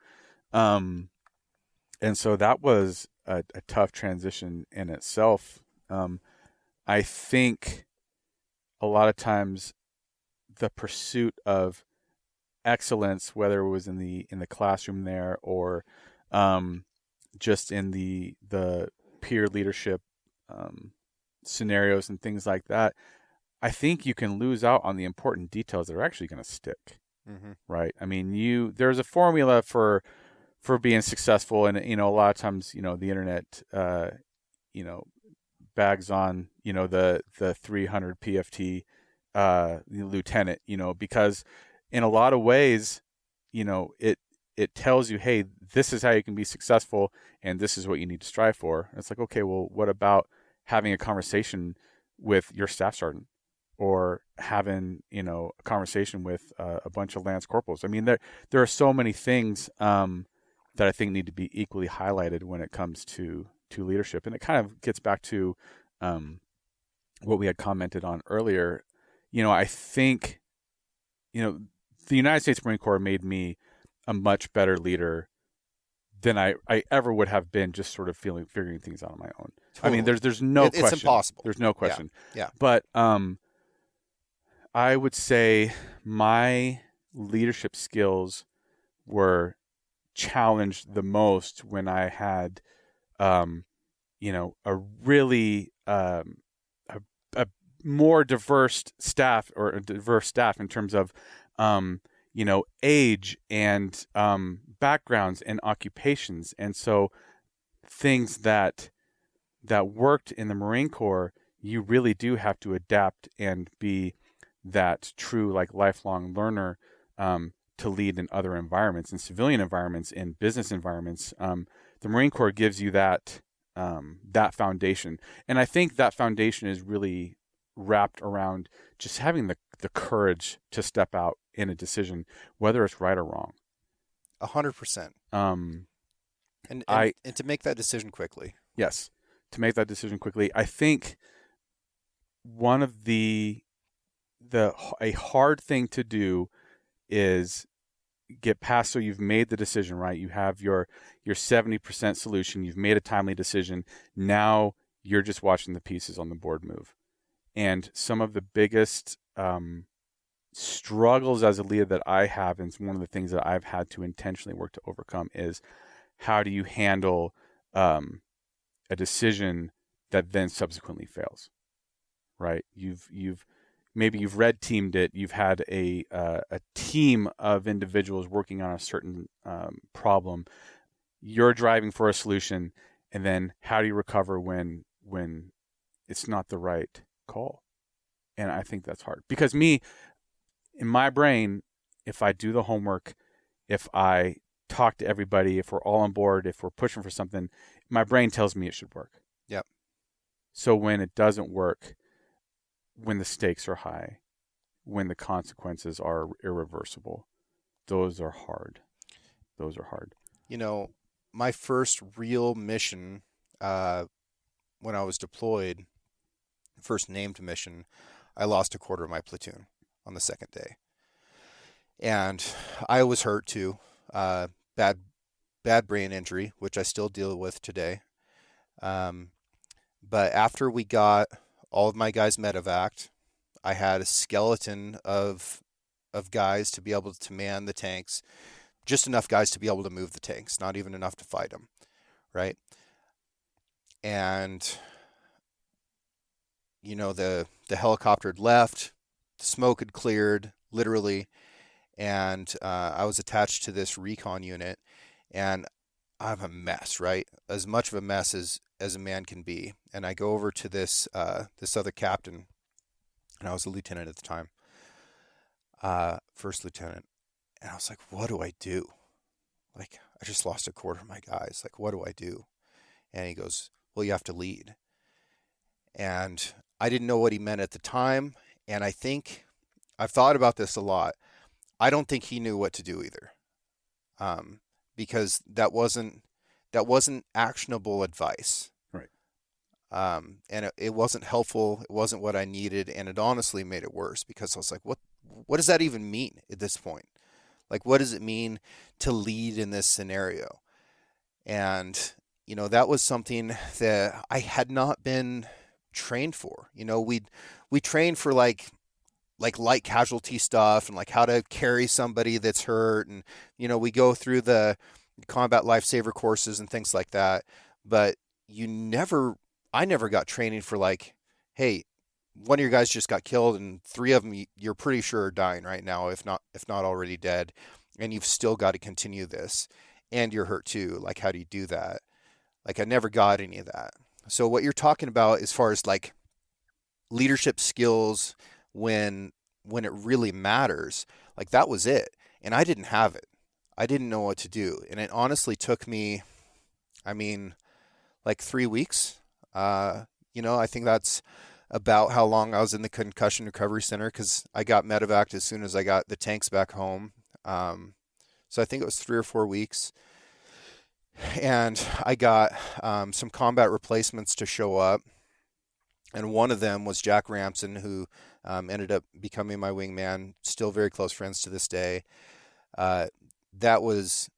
And so that was a tough transition in itself. I think a lot of times the pursuit of excellence, whether it was in the classroom there, or just in the peer leadership scenarios and things like that, I think you can lose out on the important details that are actually going to stick. Mm-hmm. Right? I mean, there's a formula for being successful, and a lot of times, the internet bags on, the 300 PFT lieutenant, because in a lot of ways, it tells you, hey, this is how you can be successful, and this is what you need to strive for. And it's like, okay, well, what about having a conversation with your staff sergeant, or having, a conversation with a bunch of lance corporals. I mean, there are so many things that I think need to be equally highlighted when it comes to leadership, and it kind of gets back to what we had commented on earlier. I think, the United States Marine Corps made me a much better leader than I ever would have been, just sort of figuring things out on my own. Totally. I mean, there's no question. It's impossible. There's no question. Yeah. But I would say my leadership skills were challenged the most when I had, a really a more diverse staff, or a diverse staff in terms of, age and backgrounds and occupations. And so things that worked in the Marine Corps, you really do have to adapt and be that true, like, lifelong learner to lead in other environments, in civilian environments, in business environments. The Marine Corps gives you that foundation. And I think that foundation is really wrapped around just having the courage to step out in a decision, whether it's right or wrong. 100%. And to make that decision quickly. Yes, to make that decision quickly. I think one of a hard thing to do is get past. So you've made the decision, right? You have your 70% solution. You've made a timely decision. Now you're just watching the pieces on the board move. And some of the biggest struggles as a leader that I have, and it's one of the things that I've had to intentionally work to overcome, is how do you handle a decision that then subsequently fails, right? Maybe you've red teamed it. You've had a team of individuals working on a certain problem. You're driving for a solution, and then how do you recover when it's not the right call? And I think that's hard, because in my brain, if I do the homework, if I talk to everybody, if we're all on board, if we're pushing for something, my brain tells me it should work. Yep. So when it doesn't work, when the stakes are high, when the consequences are irreversible, those are hard. My first real mission, when I was deployed, first named mission, I lost a quarter of my platoon on the second day. And I was hurt too. Bad brain injury, which I still deal with today. But after we got all of my guys medevaced, I had a skeleton of guys to be able to man the tanks, just enough guys to be able to move the tanks, not even enough to fight them, right? And the helicopter had left, the smoke had cleared, literally, and I was attached to this recon unit, and I'm a mess, right? As much of a mess as a man can be. And I go over to this other captain, and I was a lieutenant at the time, first lieutenant, and I was like, what do I do? Like, I just lost a quarter of my guys. Like, what do I do? And he goes, well, you have to lead. And I didn't know what he meant at the time, and I think I've thought about this a lot. I don't think he knew what to do either, because that wasn't actionable advice, right? And it wasn't helpful. It wasn't what I needed, and it honestly made it worse, because I was like, what does that even mean at this point? Like, what does it mean to lead in this scenario? And that was something that I had not been trained for. We trained for like light casualty stuff, and like how to carry somebody that's hurt, and we go through the combat lifesaver courses and things like that. But I never got training for like, hey, one of your guys just got killed, and three of them you're pretty sure are dying right now, if not already dead, and you've still got to continue this, and you're hurt too. Like, how do you do that? Like, I never got any of that. So what you're talking about as far as like leadership skills when it really matters, like, that was it. And I didn't have it. I didn't know what to do. And it honestly took me, like 3 weeks. I think that's about how long I was in the concussion recovery center because I got medevaced as soon as I got the tanks back home. So I think it was 3 or 4 weeks. And I got some combat replacements to show up. And one of them was Jack Ramson, who ended up becoming my wingman, still very close friends to this day. That was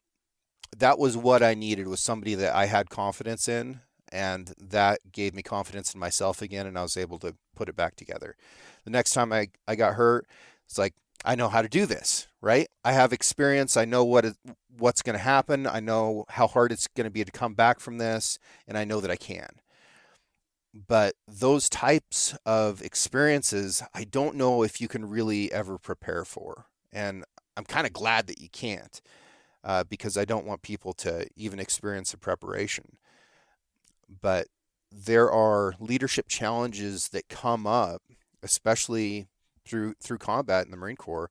what I needed, was somebody that I had confidence in, and that gave me confidence in myself again, and I was able to put it back together. The next time I got hurt, it's like, I know how to do this, right? I have experience. I know what's going to happen. I know how hard it's going to be to come back from this, and I know that I can. But those types of experiences, I don't know if you can really ever prepare for. And I'm kind of glad that you can't, because I don't want people to even experience the preparation. But there are leadership challenges that come up, especially through combat in the Marine Corps,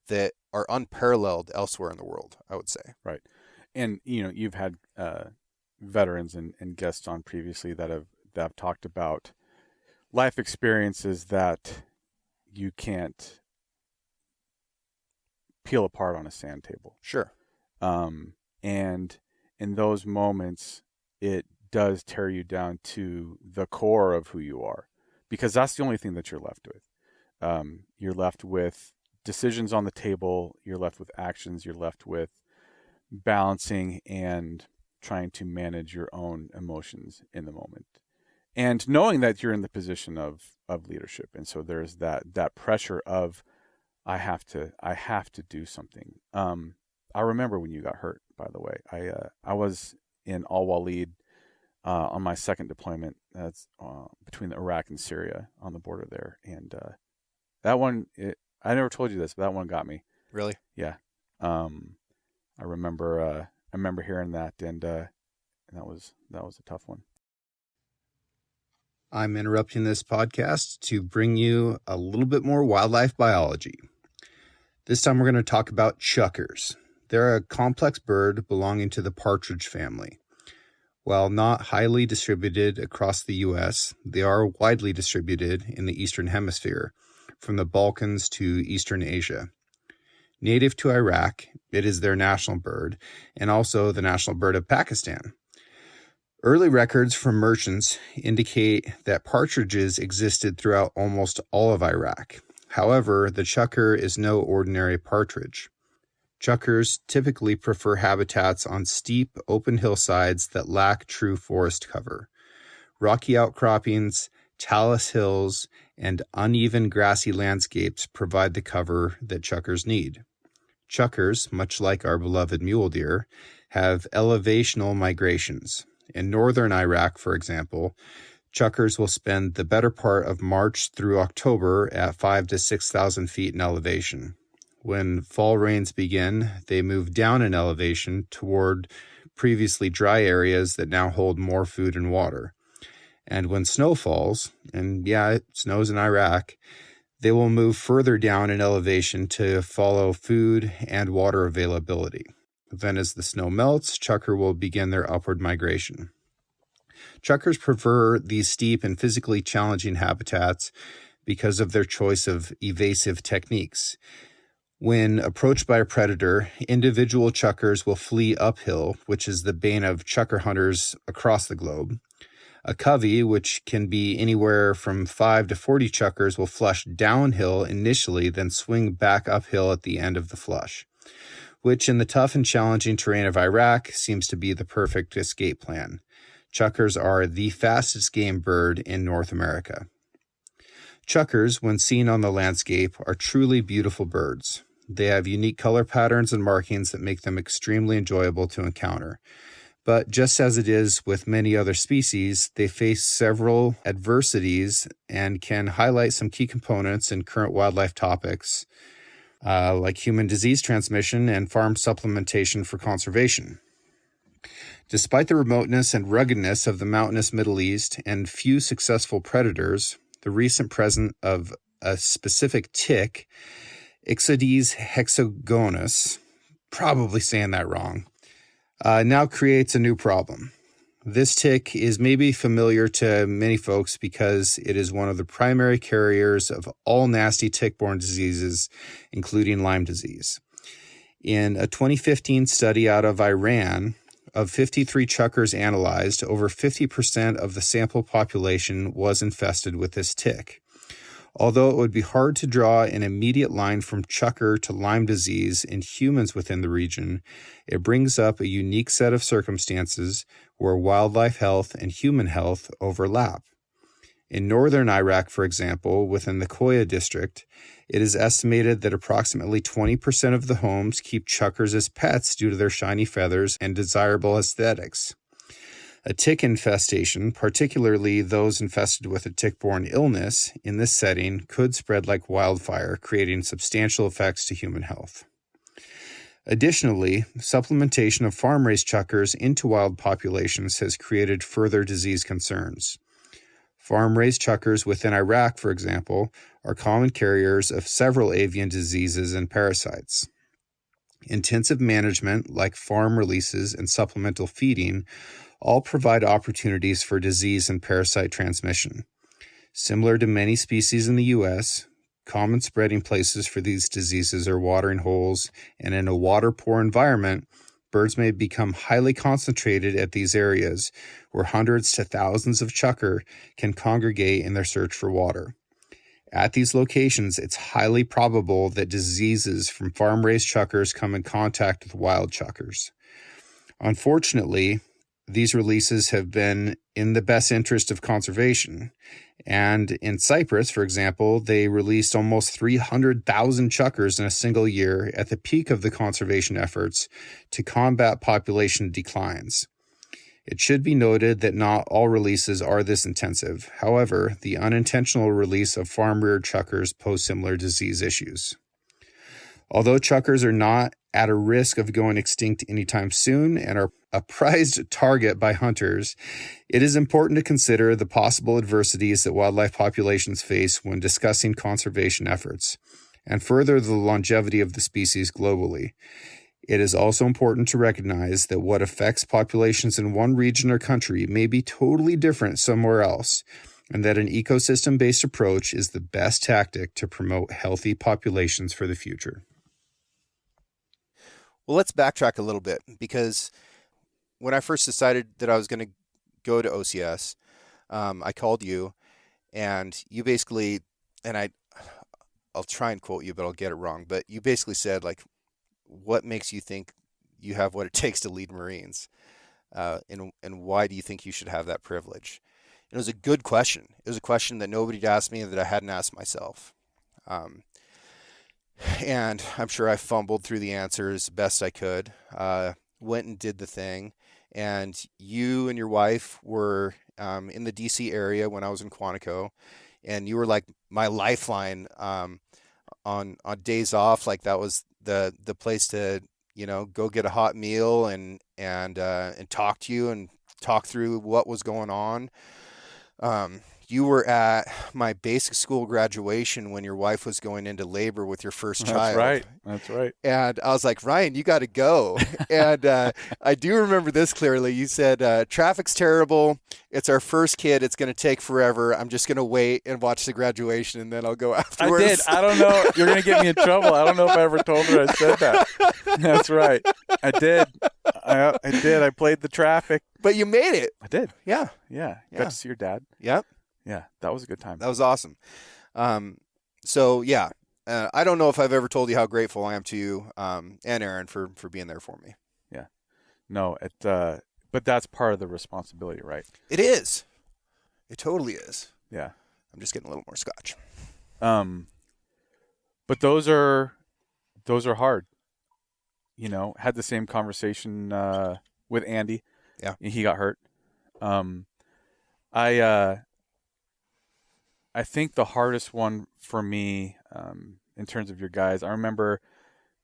that are unparalleled elsewhere in the world, I would say. Right. And, you've had veterans and guests on previously that have talked about life experiences that you can't peel apart on a sand table. Sure. And in those moments, it does tear you down to the core of who you are, because that's the only thing that you're left with. You're left with decisions on the table. You're left with actions. You're left with balancing and trying to manage your own emotions in the moment, and knowing that you're in the position of leadership. And so there's that pressure of, I have to do something. I remember when you got hurt, by the way. I was in Al-Walid on my second deployment. That's between Iraq and Syria on the border there. And that one, I never told you this, but that one got me. Really? Yeah. I remember hearing that, and that was a tough one. I'm interrupting this podcast to bring you a little bit more wildlife biology. This time we're going to talk about chukars. They're a complex bird belonging to the partridge family. While not highly distributed across the U.S., they are widely distributed in the Eastern Hemisphere, from the Balkans to Eastern Asia. Native to Iraq, it is their national bird, and also the national bird of Pakistan. Early records from merchants indicate that partridges existed throughout almost all of Iraq. However, the chukar is no ordinary partridge. Chukars typically prefer habitats on steep, open hillsides that lack true forest cover. Rocky outcroppings, talus hills, and uneven grassy landscapes provide the cover that chukars need. Chukars, much like our beloved mule deer, have elevational migrations. In northern Iraq, for example, chukars will spend the better part of March through October at 5,000 to 6,000 feet in elevation. When fall rains begin, they move down in elevation toward previously dry areas that now hold more food and water. And when snow falls, and yeah, it snows in Iraq, they will move further down in elevation to follow food and water availability. Then as the snow melts, chukar will begin their upward migration. Chukars prefer these steep and physically challenging habitats because of their choice of evasive techniques. When approached by a predator, individual chukars will flee uphill, which is the bane of chukar hunters across the globe. A covey, which can be anywhere from 5 to 40 chukars, will flush downhill initially, then swing back uphill at the end of the flush, which in the tough and challenging terrain of Iraq seems to be the perfect escape plan. Chukars are the fastest game bird in North America. Chukars, when seen on the landscape, are truly beautiful birds. They have unique color patterns and markings that make them extremely enjoyable to encounter. But just as it is with many other species, they face several adversities and can highlight some key components in current wildlife topics, like human disease transmission and farm supplementation for conservation. Despite the remoteness and ruggedness of the mountainous Middle East and few successful predators, the recent presence of a specific tick, Ixodes hexagonus, probably saying that wrong, now creates a new problem. This tick is maybe familiar to many folks because it is one of the primary carriers of all nasty tick-borne diseases, including Lyme disease. In a 2015 study out of Iran, of 53 chukars analyzed, over 50% of the sample population was infested with this tick. Although it would be hard to draw an immediate line from chukar to Lyme disease in humans within the region, it brings up a unique set of circumstances where wildlife health and human health overlap. In northern Iraq, for example, within the Koya district, it is estimated that approximately 20% of the homes keep chukars as pets due to their shiny feathers and desirable aesthetics. A tick infestation, particularly those infested with a tick-borne illness, in this setting could spread like wildfire, creating substantial effects to human health. Additionally, supplementation of farm-raised chukars into wild populations has created further disease concerns. Farm-raised chukars within Iraq, for example, are common carriers of several avian diseases and parasites. Intensive management, like farm releases and supplemental feeding, all provide opportunities for disease and parasite transmission. Similar to many species in the U.S., common spreading places for these diseases are watering holes, and in a water-poor environment, birds may become highly concentrated at these areas, where hundreds to thousands of chukar can congregate in their search for water. At these locations, it's highly probable that diseases from farm-raised chukars come in contact with wild chukars. Unfortunately, these releases have been in the best interest of conservation. And in Cyprus, for example, they released almost 300,000 chukars in a single year at the peak of the conservation efforts to combat population declines. It should be noted that not all releases are this intensive. However, the unintentional release of farm-reared chukars pose similar disease issues. Although chukars are not at a risk of going extinct anytime soon and are a prized target by hunters, it is important to consider the possible adversities that wildlife populations face when discussing conservation efforts, and further the longevity of the species globally. It is also important to recognize that what affects populations in one region or country may be totally different somewhere else, and that an ecosystem-based approach is the best tactic to promote healthy populations for the future. Well, let's backtrack a little bit, because when I first decided that I was going to go to OCS, I called you, and you basically, and I'll try and quote you, but I'll get it wrong, but you basically said, like, what makes you think you have what it takes to lead Marines? And why do you think you should have that privilege? And it was a good question. It was a question that nobody had asked me and that I hadn't asked myself. And I'm sure I fumbled through the answers best I could. Went and did the thing. And you and your wife were in the DC area when I was in Quantico, and you were like my lifeline on days off. Like that was the place to, go get a hot meal and talk to you and talk through what was going on. You were at my basic school graduation when your wife was going into labor with your first child. That's right. And I was like, Ryan, you got to go. And I do remember this clearly. You said, traffic's terrible. It's our first kid. It's going to take forever. I'm just going to wait and watch the graduation, and then I'll go afterwards. I did. I don't know. You're going to get me in trouble. I don't know if I ever told her I said that. That's right. I did. I did. I played the traffic. But you made it. I did. Yeah. Got to see your dad. Yep. Yeah, that was a good time. That was awesome. So yeah, I don't know if I've ever told you how grateful I am to you and Aaron for being there for me. Yeah, no, but that's part of the responsibility, right? It is. It totally is. Yeah, I'm just getting a little more scotch. But those are hard. Had the same conversation with Andy. Yeah, he got hurt. I think the hardest one for me, in terms of your guys, I remember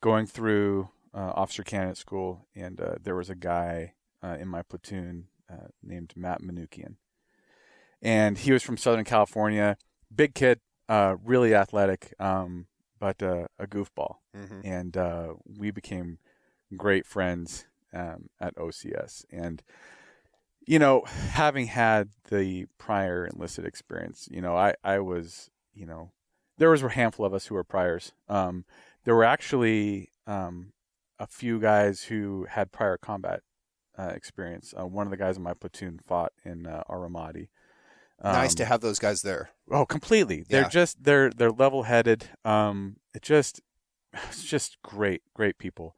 going through officer candidate school, and there was a guy in my platoon named Matt Manukian. And he was from Southern California, big kid, really athletic, but a goofball. Mm-hmm. And we became great friends at OCS. And Having had the prior enlisted experience, I was, there was a handful of us who were priors. There were actually a few guys who had prior combat experience. One of the guys in my platoon fought in our Ramadi. Nice to have those guys there. Oh, completely. Yeah. They're level-headed. It's just great people.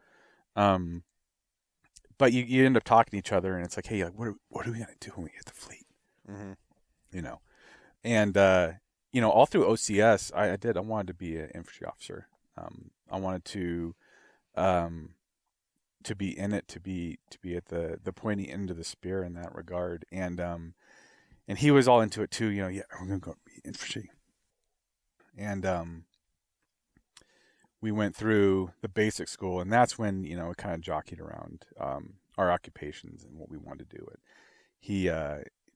But you end up talking to each other, and it's like, hey, like, what are we gonna do when we hit the fleet? Mm-hmm. And all through OCS, I wanted to be an infantry officer. I wanted to be in it, to be at the pointy end of the spear in that regard, and he was all into it too. Yeah, we're gonna go be infantry, and we went through the basic school, and that's when it kind of jockeyed around our occupations and what we wanted to do.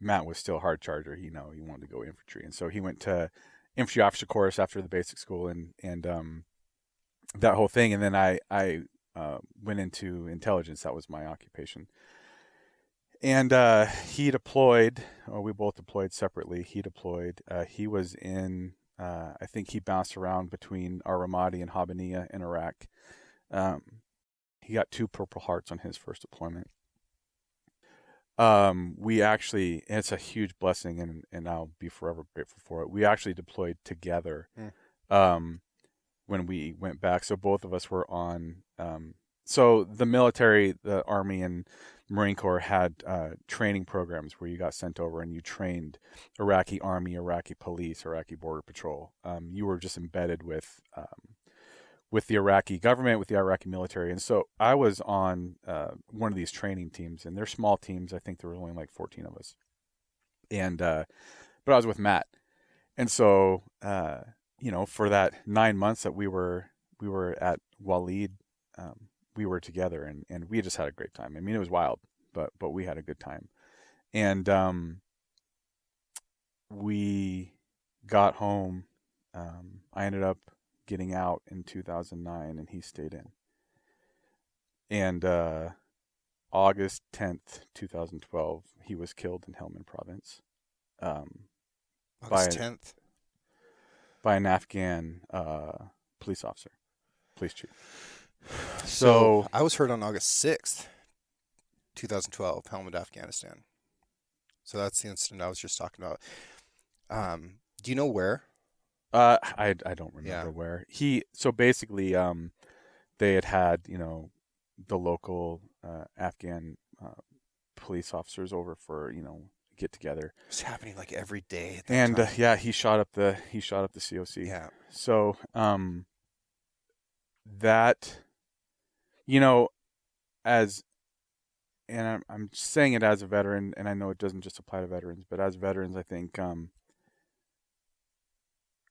Matt was still hard charger. He wanted to go infantry, and so he went to infantry officer course after the basic school, and that whole thing. And then I went into intelligence. That was my occupation. And he deployed. We both deployed separately. He deployed. He was in. I think he bounced around between our Ramadi and Habaniya in Iraq. He got 2 Purple Hearts on his first deployment. We actually, and it's a huge blessing, and I'll be forever grateful for it. We actually deployed together when we went back. So both of us were on. So the military, the Army and Marine Corps had training programs where you got sent over and you trained Iraqi Army, Iraqi Police, Iraqi Border Patrol. You were just embedded with the Iraqi government, with the Iraqi military. And so I was on one of these training teams, and they're small teams. I think there were only like 14 of us. And but I was with Matt. And so for that 9 months that we were at Walid, we were together, and we just had a great time. I mean, it was wild, but we had a good time. And we got home. I ended up getting out in 2009, and he stayed in. And August 10th, 2012, he was killed in Helmand Province. August 10th? By an Afghan police officer, police chief. So I was hurt on August 6th, 2012, Helmand, Afghanistan. So that's the incident I was just talking about. Do you know where? I don't remember where. So basically, they had the local Afghan police officers over for get together. It's happening like every day at that and time. he shot up the COC. Yeah. So that as, and I'm saying it as a veteran, and I know it doesn't just apply to veterans, but as veterans, I think I'm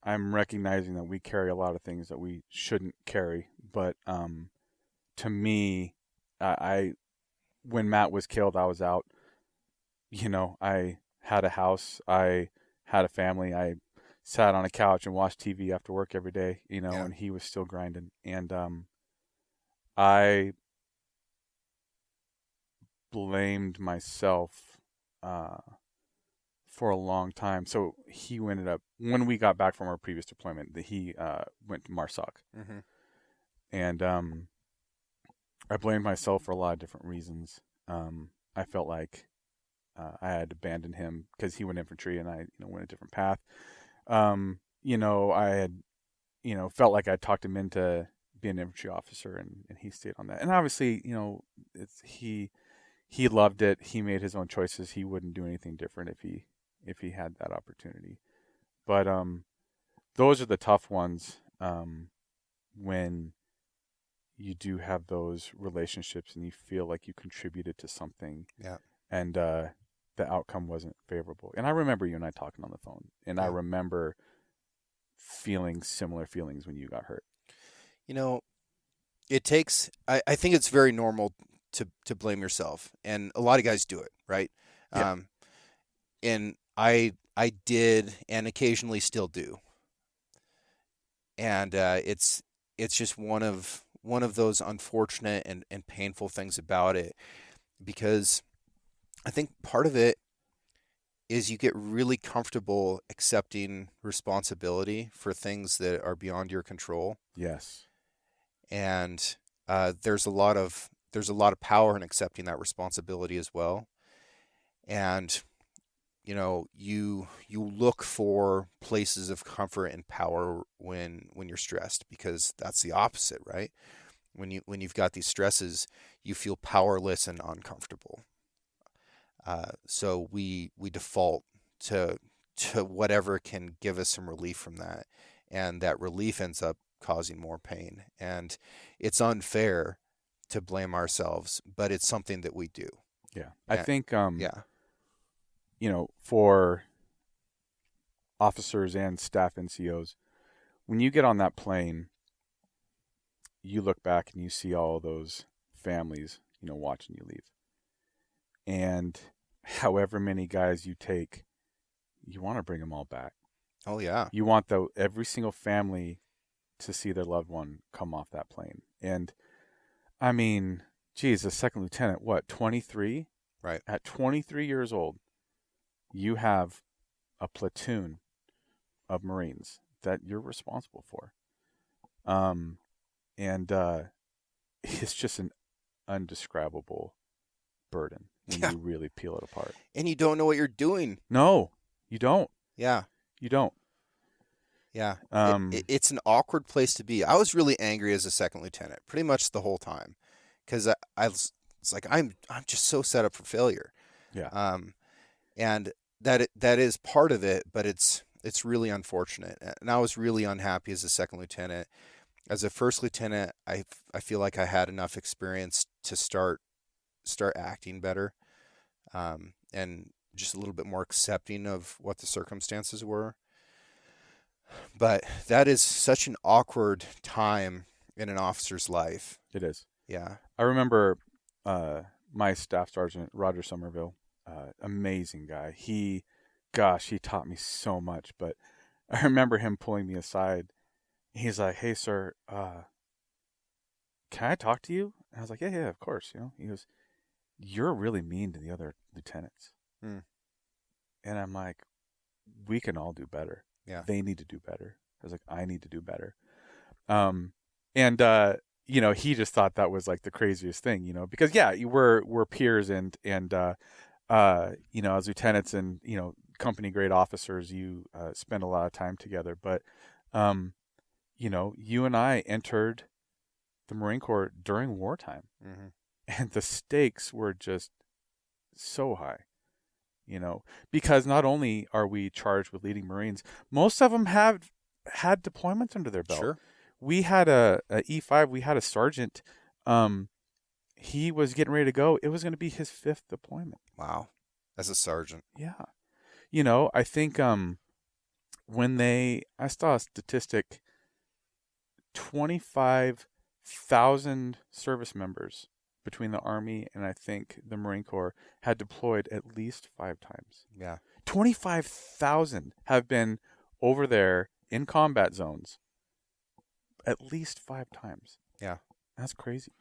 recognizing that we carry a lot of things that we shouldn't carry. But to me, when Matt was killed, I was out. I had a house, I had a family, I sat on a couch and watched TV after work every day, and he was still grinding. And I blamed myself for a long time. So he ended up, when we got back from our previous deployment, he went to MARSOC. Mm-hmm. And I blamed myself for a lot of different reasons. I felt like I had abandoned him because he went infantry and I went a different path. I had felt like I talked him into being an infantry officer, and he stayed on that. And obviously, he loved it. He made his own choices. He wouldn't do anything different if he had that opportunity. But those are the tough ones when you do have those relationships and you feel like you contributed to something. Yeah. And the outcome wasn't favorable. And I remember you and I talking on the phone, and I remember feeling similar feelings when you got hurt. It takes, I think it's very normal to blame yourself, and a lot of guys do it, right? Yeah. And I did, and occasionally still do. And it's just one of those unfortunate and painful things about it, because I think part of it is you get really comfortable accepting responsibility for things that are beyond your control, Yes. and there's a lot of power in accepting that responsibility as well. And you look for places of comfort and power when you're stressed, because that's the opposite, right? When you've got these stresses, you feel powerless and uncomfortable. So we default to whatever can give us some relief from that, and that relief ends up causing more pain. And it's unfair to blame ourselves, but it's something that we do. Yeah. I And, think, yeah, for officers and staff NCOs, when you get on that plane, you look back and you see all those families, watching you leave. And however many guys you take, you want to bring them all back. oh yeah, You want every single family to see their loved one come off that plane. And I mean, geez, a second lieutenant, what, 23? right, At 23 years old, you have a platoon of Marines that you're responsible for. And it's just an undescribable burden when yeah. you really peel it apart. And you don't know what you're doing. No, you don't. Yeah, You don't. yeah. Um, It's an awkward place to be. I was really angry as a second lieutenant, pretty much the whole time, because I was, it's like I'm just so set up for failure. yeah. And that is part of it, but it's really unfortunate. And I was really unhappy as a second lieutenant. As a first lieutenant, I feel like I had enough experience to start acting better, and just a little bit more accepting of what the circumstances were. But that is such an awkward time in an officer's life. It is. Yeah. I remember my staff sergeant, Roger Somerville, amazing guy. He taught me so much. But I remember him pulling me aside. He's like, "Hey, sir, can I talk to you?" And I was like, "Yeah, yeah, of course." He goes, "You're really mean to the other lieutenants." Hmm. And I'm like, "We can all do better. Yeah. They need to do better." I was like, "I need to do better." And he just thought that was like the craziest thing, because yeah, we're peers and as lieutenants and company grade officers, you spend a lot of time together. But you and I entered the Marine Corps during wartime, Hmm. and the stakes were just so high. Because not only are we charged with leading Marines, most of them have had deployments under their belt. Sure. We had a E5. We had a sergeant. He was getting ready to go. It was going to be his 5th deployment. Wow. As a sergeant. Yeah. I think I saw a statistic, 25,000 service members between the Army and I think the Marine Corps had deployed at least 5 times. Yeah. 25,000 have been over there in combat zones at least 5 times. Yeah. That's crazy.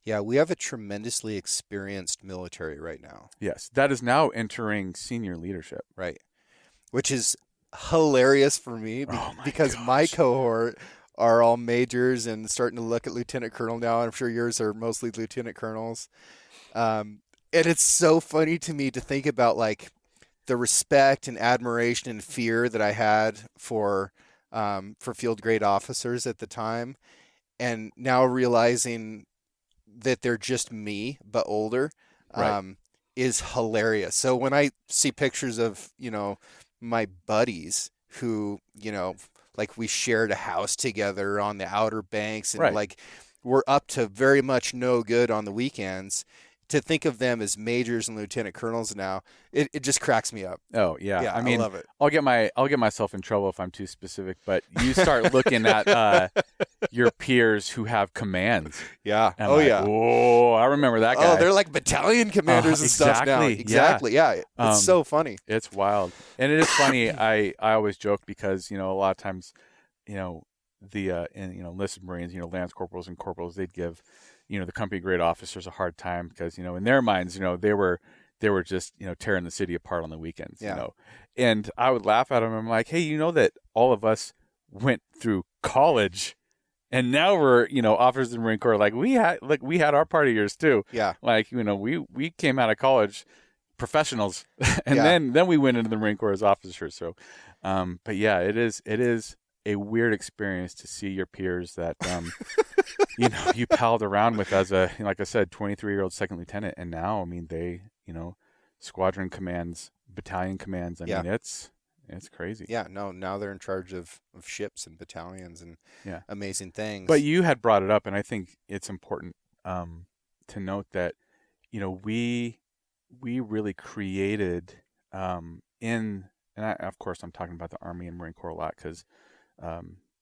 Yeah, we have a tremendously experienced military right now. Yes, that is now entering senior leadership. Right. Which is hilarious for me because my cohort are all majors and starting to look at lieutenant colonel now. I'm sure yours are mostly lieutenant colonels. And it's so funny to me to think about like the respect and admiration and fear that I had for field grade officers at the time, and now realizing that they're just me but older, Right. is hilarious. So when I see pictures of my buddies who like we shared a house together on the Outer Banks, and Right. like we're up to very much no good on the weekends, to think of them as majors and lieutenant colonels now, it just cracks me up. Oh yeah. Yeah, I mean, I love it. I'll get myself in trouble if I'm too specific, but you start looking at your peers who have commands. Yeah. And Oh like, yeah. oh, I remember that guy. Oh, they're like battalion commanders and stuff now. exactly, Exactly. Yeah. It's so funny. It's wild. And it is funny. I always joke because, a lot of times, the enlisted Marines, Lance corporals and corporals, they'd give, the company grade officers a hard time because, in their minds, they were they were just, tearing the city apart on the weekends, Yeah. And I would laugh at them. I'm like, hey, you know that all of us went through college and now we're, officers in the Marine Corps. Like we had our party years too. Yeah. Like, we came out of college professionals and Yeah. then we went into the Marine Corps as officers. So, but yeah, it is a weird experience to see your peers that, you palled around with as a, like I said, 23-year-old second lieutenant. And now, I mean, they, squadron commands, battalion commands. I mean, it's crazy. Yeah. No, now they're in charge of ships and battalions and amazing things. But you had brought it up, and I think it's important to note that, we really created of course, I'm talking about the Army and Marine Corps a lot because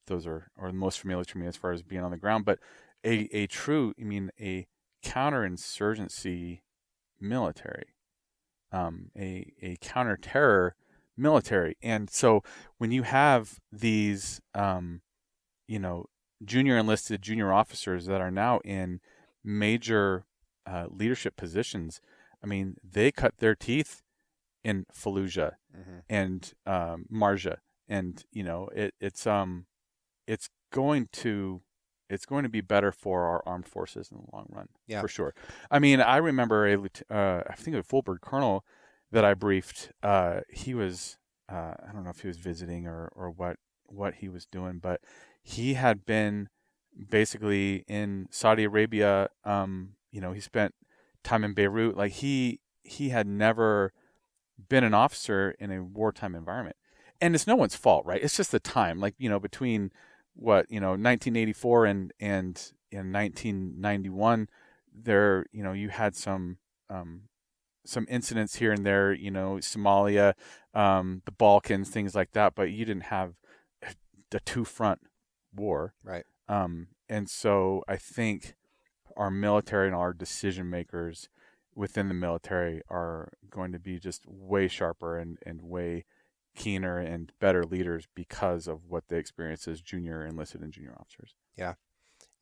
those are most familiar to me as far as being on the ground. But a counterinsurgency military, a counter-terror military. And so when you have these, junior enlisted junior officers that are now in major leadership positions, I mean, they cut their teeth in Fallujah and Marja, and it's going to be better for our armed forces in the long run, for sure. I mean, I remember I think a full bird colonel that I briefed. He was I don't know if he was visiting or what he was doing, but he had been basically in Saudi Arabia. He spent time in Beirut. Like he had never been an officer in a wartime environment. And it's no one's fault, right? It's just the time, like, between 1984 and 1991, there, you had some incidents here and there, Somalia, the Balkans, things like that, but you didn't have the two-front war. Right. And so I think our military and our decision makers within the military are going to be just way sharper and way keener and better leaders because of what they experience as junior enlisted and junior officers. Yeah.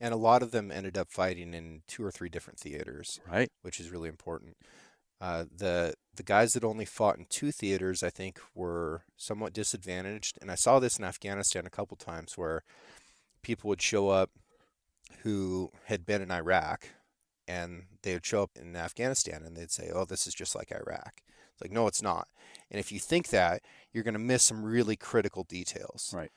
And a lot of them ended up fighting in 2 or 3 different theaters, right? Which is really important. The guys that only fought in 2 theaters, I think, were somewhat disadvantaged. And I saw this in Afghanistan a couple times where people would show up who had been in Iraq, and they would show up in Afghanistan and they'd say, oh, this is just like Iraq. It's like, no, it's not. And if you think that, you're going to miss some really critical details. Right.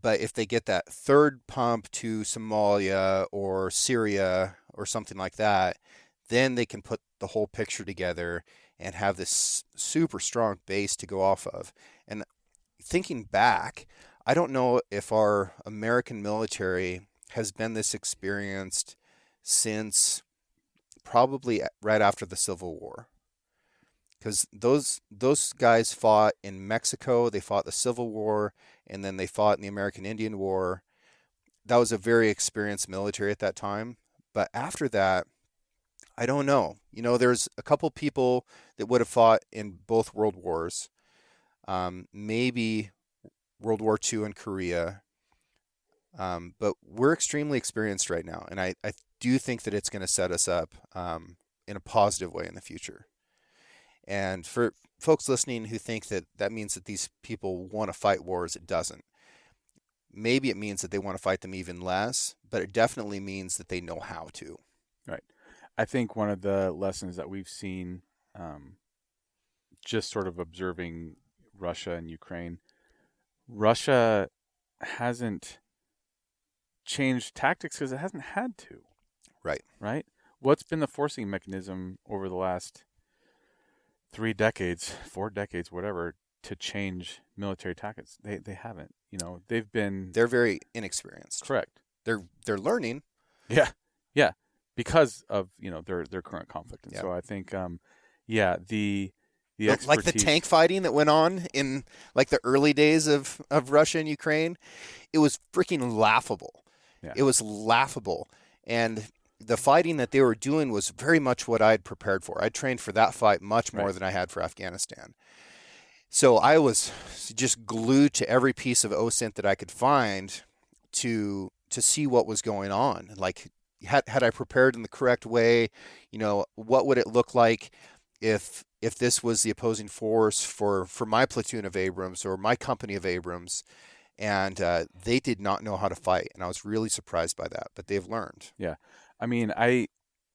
But if they get that third pump to Somalia or Syria or something like that, then they can put the whole picture together and have this super strong base to go off of. And thinking back, I don't know if our American military has been this experienced since probably right after the Civil War. Because those guys fought in Mexico, they fought the Civil War, and then they fought in the American Indian War. That was a very experienced military at that time. But after that, I don't know. There's a couple people that would have fought in both World Wars, maybe World War II and Korea. But we're extremely experienced right now, and I do think that it's going to set us up in a positive way in the future. And for folks listening who think that means that these people want to fight wars, it doesn't. Maybe it means that they want to fight them even less, but it definitely means that they know how to. Right. I think one of the lessons that we've seen, just sort of observing Russia and Ukraine, Russia hasn't changed tactics because it hasn't had to. Right. Right? What's been the forcing mechanism over the last 3 decades, 4 decades, whatever, to change military tactics? They haven't. They're very inexperienced. Correct. They're learning. Yeah. Because of their current conflict, and so I think the expertise, like the tank fighting that went on in like the early days of Russia and Ukraine, it was freaking laughable. Yeah. It was laughable, and the fighting that they were doing was very much what I'd prepared for. I trained for that fight much more than I had for Afghanistan. So I was just glued to every piece of OSINT that I could find to see what was going on. Like, had I prepared in the correct way, what would it look like if this was the opposing force for my platoon of Abrams or my company of Abrams, and they did not know how to fight, and I was really surprised by that. But they've learned. Yeah, I mean,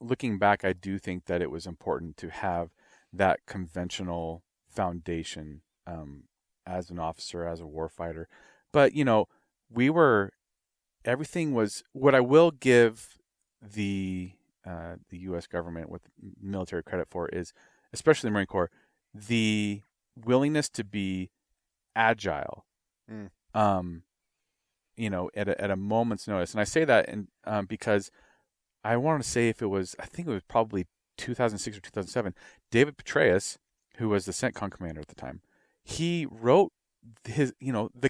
looking back, I do think that it was important to have that conventional foundation as an officer, as a warfighter. But everything was. What I will give the U.S. government with military credit for is, especially the Marine Corps, the willingness to be agile. Mm. At a moment's notice. And I say that because I want to say I think it was probably 2006 or 2007, David Petraeus, who was the CENTCOM commander at the time, he wrote the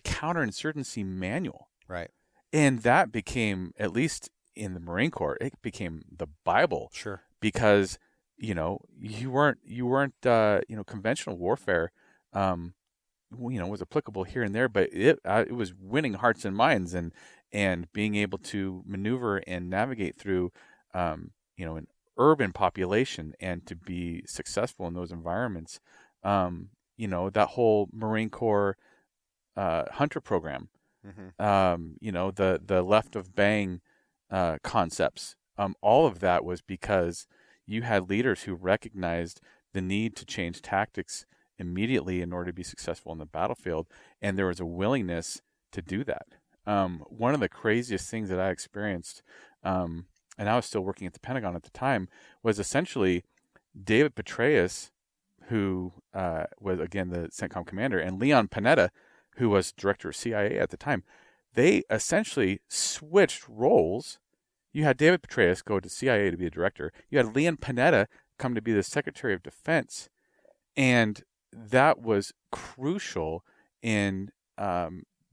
counterinsurgency manual. Right. And that became, at least in the Marine Corps, it became the Bible. Sure. Because, you weren't conventional warfare, was applicable here and there, but it was winning hearts and minds and being able to maneuver and navigate through, an urban population and to be successful in those environments. That whole Marine Corps hunter program, the left of bang concepts, all of that was because you had leaders who recognized the need to change tactics immediately in order to be successful in the battlefield, and there was a willingness to do that. One of the craziest things that I experienced, and I was still working at the Pentagon at the time, was essentially David Petraeus, who was, again, the CENTCOM commander, and Leon Panetta, who was director of CIA at the time. They essentially switched roles. You had David Petraeus go to CIA to be a director. You had Leon Panetta come to be the Secretary of Defense. And that was crucial in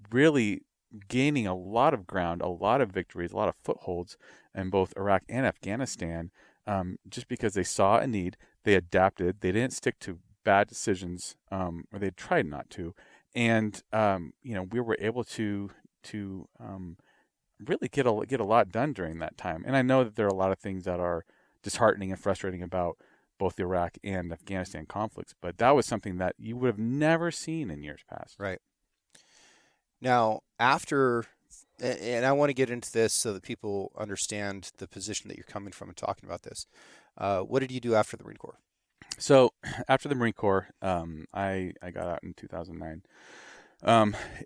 really gaining a lot of ground, a lot of victories, a lot of footholds in both Iraq and Afghanistan, just because they saw a need, they adapted, they didn't stick to bad decisions, or they tried not to, and we were able to really get a lot done during that time. And I know that there are a lot of things that are disheartening and frustrating about both the Iraq and Afghanistan conflicts, but that was something that you would have never seen in years past. Right. Now, after, and I want to get into this so that people understand the position that you're coming from and talking about this. What did you do after the Marine Corps? So after the Marine Corps, I got out in 2009.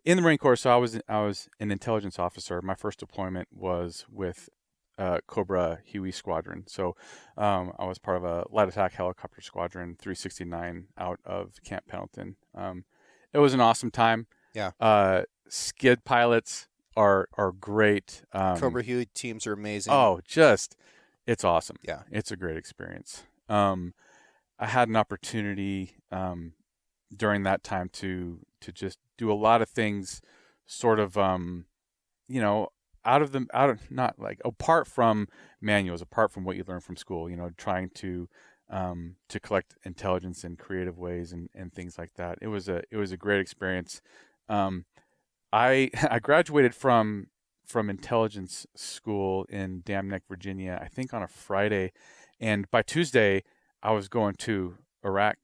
In the Marine Corps, so I was an intelligence officer. My first deployment was with Cobra Huey Squadron. So I was part of a light attack helicopter squadron 369 out of Camp Pendleton. It was an awesome time. Yeah. Skid pilots are great. Cobra Huey teams are amazing. Oh, it's awesome. Yeah. It's a great experience. I had an opportunity during that time to just do a lot of things sort of, apart from manuals, apart from what you learn from school, trying to collect intelligence in creative ways and things like that. It was a great experience. I graduated from intelligence school in Dam Neck, Virginia, I think on a Friday, and by Tuesday I was going to Iraq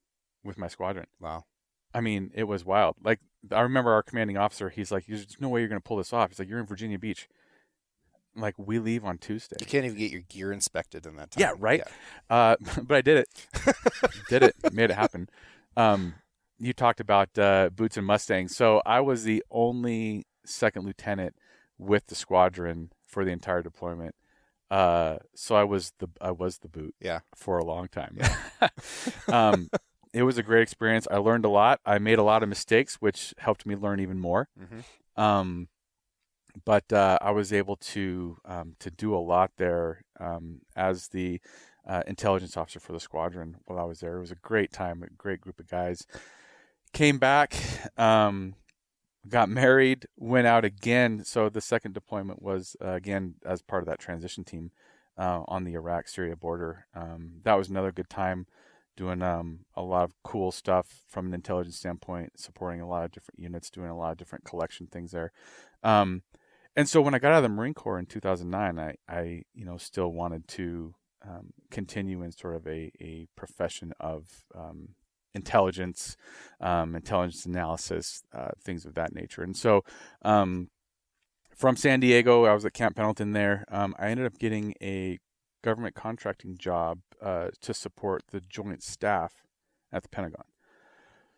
with my squadron. Wow. I mean, it was wild. Like, I remember our commanding officer, he's like, there's no way you're going to pull this off. He's like, you're in Virginia Beach. Like, we leave on Tuesday. You can't even get your gear inspected in that time. Yeah, right? Yeah. But I did it. Made it happen. You talked about boots and Mustangs. So I was the only second lieutenant with the squadron for the entire deployment. So I was the boot. Yeah. For a long time. Yeah. It was a great experience. I learned a lot. I made a lot of mistakes, which helped me learn even more. Mm-hmm. But I was able to do a lot there as the intelligence officer for the squadron while I was there. It was a great time, a great group of guys. Came back, got married, went out again. So the second deployment was, again, as part of that transition team on the Iraq-Syria border. That was another good time, doing a lot of cool stuff from an intelligence standpoint, supporting a lot of different units, doing a lot of different collection things there. And so when I got out of the Marine Corps in 2009, I still wanted to continue in sort of a profession of intelligence, intelligence analysis, things of that nature. And so from San Diego, I was at Camp Pendleton there. I ended up getting a government contracting job to support the joint staff at the Pentagon.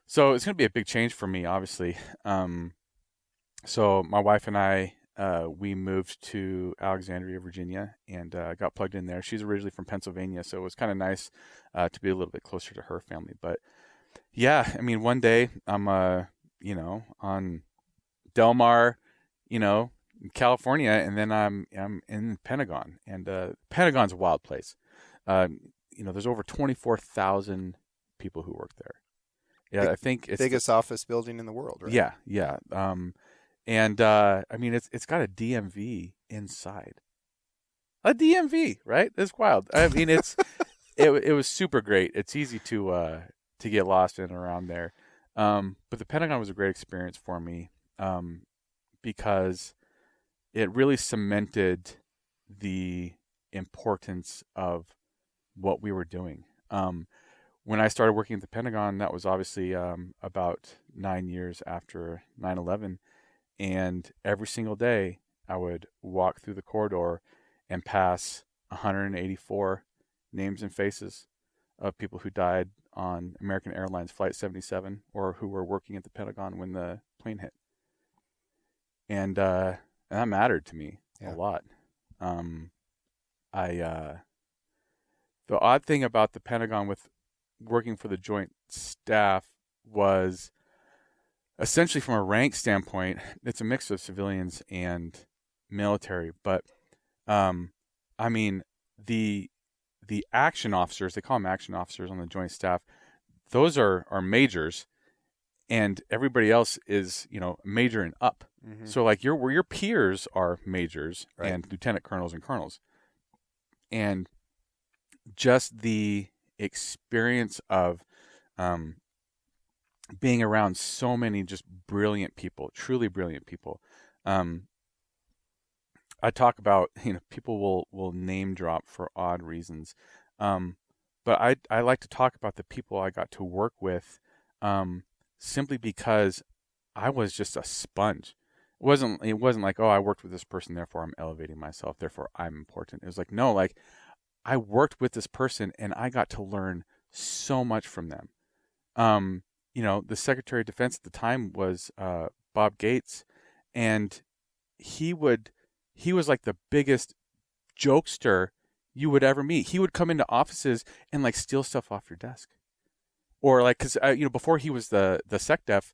So it's going to be a big change for me, obviously. So my wife and I, we moved to Alexandria, Virginia, and got plugged in there. She's originally from Pennsylvania, so it was kind of nice to be a little bit closer to her family. But yeah, I mean, one day I'm, on Del Mar, California, and then I'm in the Pentagon, and Pentagon's a wild place. There's over 24,000 people who work there. Yeah, I think it's biggest office building in the world, right? Yeah, yeah. It's got a DMV inside. A DMV, right? It's wild. I mean, it was super great. It's easy to get lost in and around there. But the Pentagon was a great experience for me because it really cemented the importance of what we were doing. When I started working at the Pentagon, that was obviously about 9 years after 9/11. And every single day, I would walk through the corridor and pass 184 names and faces of people who died on American Airlines Flight 77 or who were working at the Pentagon when the plane hit. And that mattered to me a lot. The odd thing about the Pentagon with working for the Joint Staff was essentially from a rank standpoint, it's a mix of civilians and military. But, the action officers, they call them action officers on the Joint Staff, those are majors, and everybody else is, major and up. Mm-hmm. So like your peers are majors, right, and lieutenant colonels and colonels. And just the experience of being around so many just brilliant people, truly brilliant people. I talk about, people will name drop for odd reasons. But I like to talk about the people I got to work with simply because I was just a sponge. It wasn't like, oh, I worked with this person, therefore I'm elevating myself, therefore I'm important. It was like, no, like I worked with this person and I got to learn so much from them. The Secretary of Defense at the time was Bob Gates, and he was like the biggest jokester you would ever meet. He would come into offices and like steal stuff off your desk, or like because before he was the SecDef,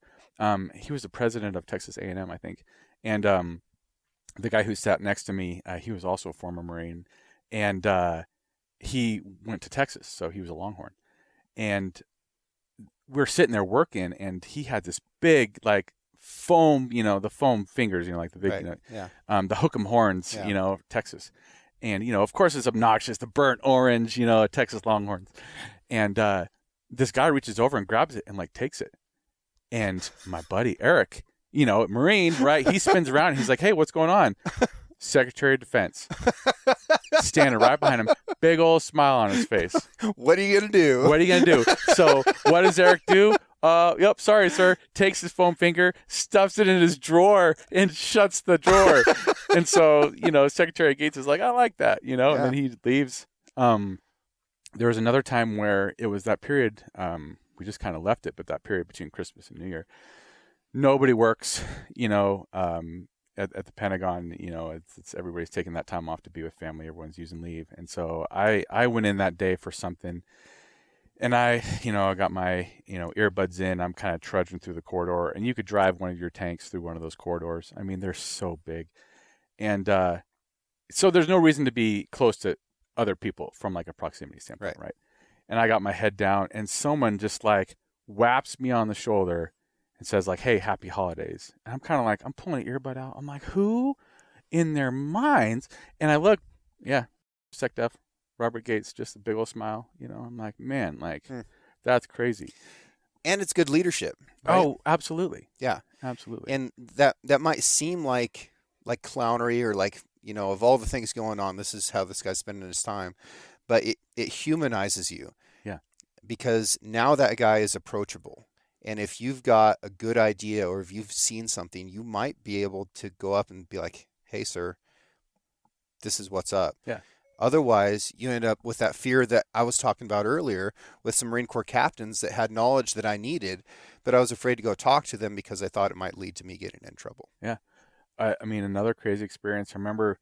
he was the president of Texas A&M, I think, and the guy who sat next to me, he was also a former Marine, and he went to Texas, so he was a Longhorn, and we're sitting there working, and he had this big like foam, the foam fingers, like the big, right. The hook'em horns, Texas. And, of course it's obnoxious, the burnt orange, Texas Longhorns. And this guy reaches over and grabs it and like takes it. And my buddy, Eric, Marine, right? He spins around and he's like, hey, what's going on? Secretary of Defense. Standing right behind him, big old smile on his face. What are you going to do? So what does Eric do? Yep, sorry, sir. Takes his foam finger, stuffs it in his drawer, and shuts the drawer. And so, Secretary Gates is like, I like that, and then he leaves. There was another time where it was that period, we just kind of left it, but that period between Christmas and New Year, nobody works, at the Pentagon, it's everybody's taking that time off to be with family. Everyone's using leave. And so I went in that day for something, and I got my, earbuds in. I'm kind of trudging through the corridor, and you could drive one of your tanks through one of those corridors. I mean, they're so big. And so there's no reason to be close to other people from like a proximity standpoint, right? And I got my head down, and someone just like whaps me on the shoulder and says like, hey, happy holidays. And I'm kind of like, I'm pulling an earbud out. I'm like, who in their minds? And I look, SecDef, Robert Gates, just a big old smile. I'm like, man, like that's crazy. And it's good leadership. Right? Oh, absolutely. Yeah, absolutely. And that might seem like clownery or like, of all the things going on, this is how this guy's spending his time. but it humanizes you. Yeah. Because now that guy is approachable. And if you've got a good idea or if you've seen something, you might be able to go up and be like, hey, sir, this is what's up. Yeah. Otherwise, you end up with that fear that I was talking about earlier with some Marine Corps captains that had knowledge that I needed, but I was afraid to go talk to them because I thought it might lead to me getting in trouble. Yeah. I mean, another crazy experience. I remember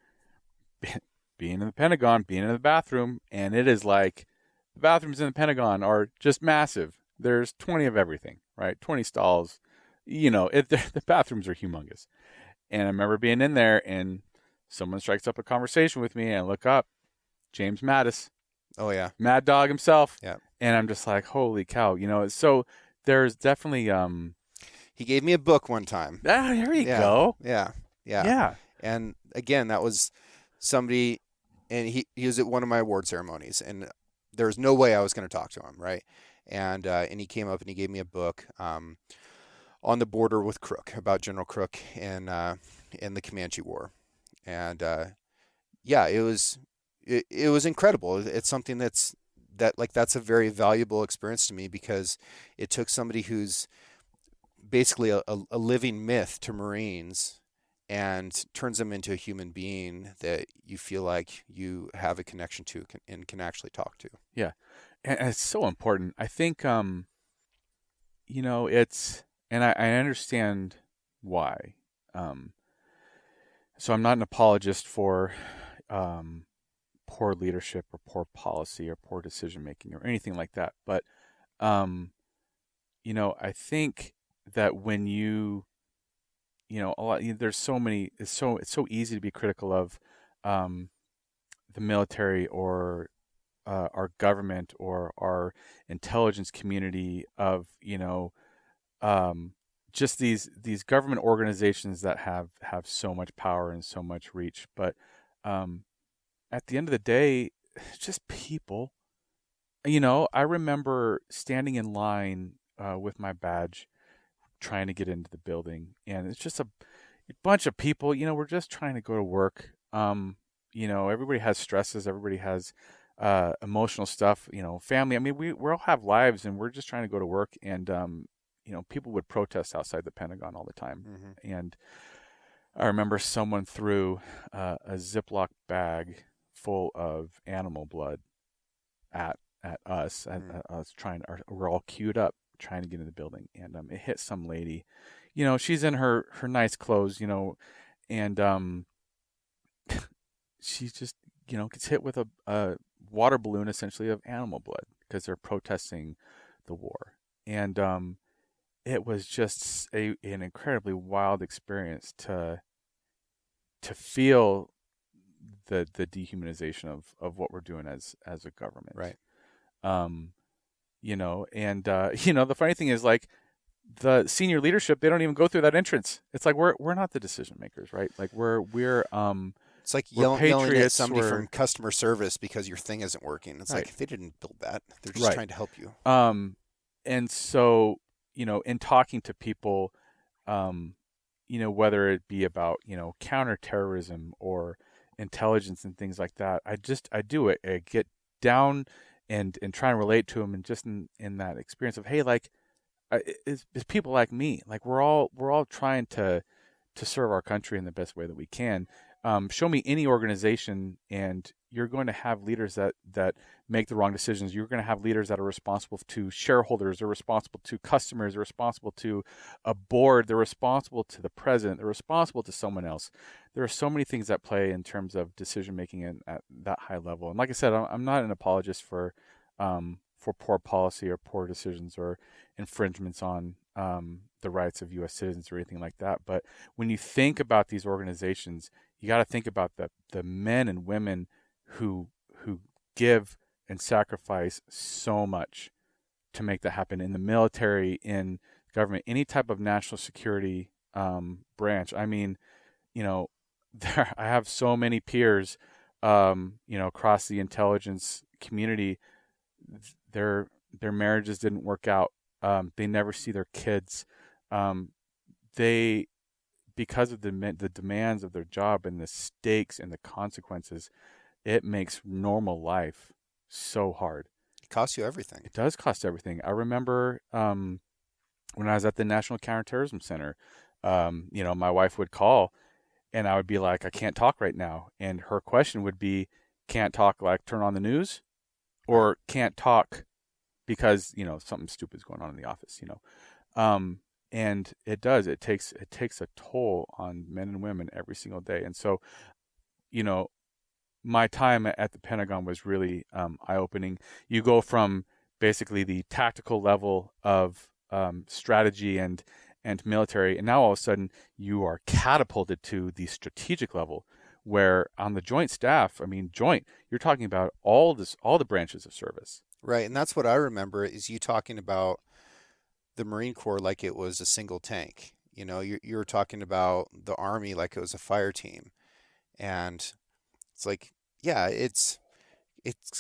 being in the Pentagon, being in the bathroom, and it is like the bathrooms in the Pentagon are just massive. There's 20 of everything, right? 20 stalls. The bathrooms are humongous. And I remember being in there and someone strikes up a conversation with me and I look up, James Mattis. Oh, yeah. Mad Dog himself. Yeah. And I'm just like, holy cow. So there's definitely... He gave me a book one time. Here you go. Yeah. Yeah. And again, that was somebody, and he was at one of my award ceremonies, and there was no way I was going to talk to him, right? And he came up and he gave me a book on the border with Crook, about General Crook in the Comanche War. And it was incredible. It's something that's a very valuable experience to me, because it took somebody who's basically a living myth to Marines and turns them into a human being that you feel like you have a connection to and can actually talk to. Yeah. And it's so important. I think, it's, and I understand why. So I'm not an apologist for poor leadership or poor policy or poor decision making or anything like that. But, I think that when there's so many, it's so easy to be critical of the military or our government or our intelligence community of, just these government organizations that have so much power and so much reach. But at the end of the day, it's just people. I remember standing in line with my badge, trying to get into the building, and it's just a bunch of people. We're just trying to go to work. Everybody has stresses. Everybody has emotional stuff. Family. I mean, we all have lives, and we're just trying to go to work. And people would protest outside the Pentagon all the time. Mm-hmm. And I remember someone threw a Ziploc bag full of animal blood at us. I was we're all queued up trying to get in the building, and it hit some lady. She's in her nice clothes, and she just gets hit with a water balloon, essentially, of animal blood, because they're protesting the war. And it was just an incredibly wild experience to feel the dehumanization of what we're doing as a government. Right. The funny thing is, like, the senior leadership, they don't even go through that entrance. It's like we're not the decision makers, right? Like we're it's like we're yelling at somebody we're, from customer service because your thing isn't working. It's right. like, they didn't build that. They're just right. trying to help you. And so, in talking to people, whether it be about, counterterrorism or intelligence and things like that, I do it. I get down and try and relate to them, and just in that experience of, hey, like, it's people like me. Like, we're all trying to serve our country in the best way that we can. Show me any organization, and you're going to have leaders that make the wrong decisions. You're going to have leaders that are responsible to shareholders, they're responsible to customers, they're responsible to a board, they're responsible to the president, they're responsible to someone else. There are so many things at play in terms of decision making at that high level. And like I said, I'm not an apologist for poor policy or poor decisions or infringements on the rights of U.S. citizens or anything like that. But when you think about these organizations, you got to think about the men and women who give and sacrifice so much to make that happen in the military, in government, any type of national security branch. I mean, I have so many peers, across the intelligence community. Their marriages didn't work out. They never see their kids. Because of the demands of their job and the stakes and the consequences, it makes normal life so hard. It costs you everything. It does cost everything. I remember when I was at the National Counterterrorism Center, my wife would call and I would be like, I can't talk right now. And her question would be, can't talk, like turn on the news, or can't talk because, something stupid's going on in the office, and it takes a toll on men and women every single day. And so, my time at the Pentagon was really eye-opening. You go from basically the tactical level of strategy and military, and now all of a sudden you are catapulted to the strategic level, where on the joint staff, you're talking about all the branches of service. Right, and that's what I remember is you talking about the Marine Corps like it was a single tank. You were talking about the Army like it was a fire team, and it's like, yeah, it's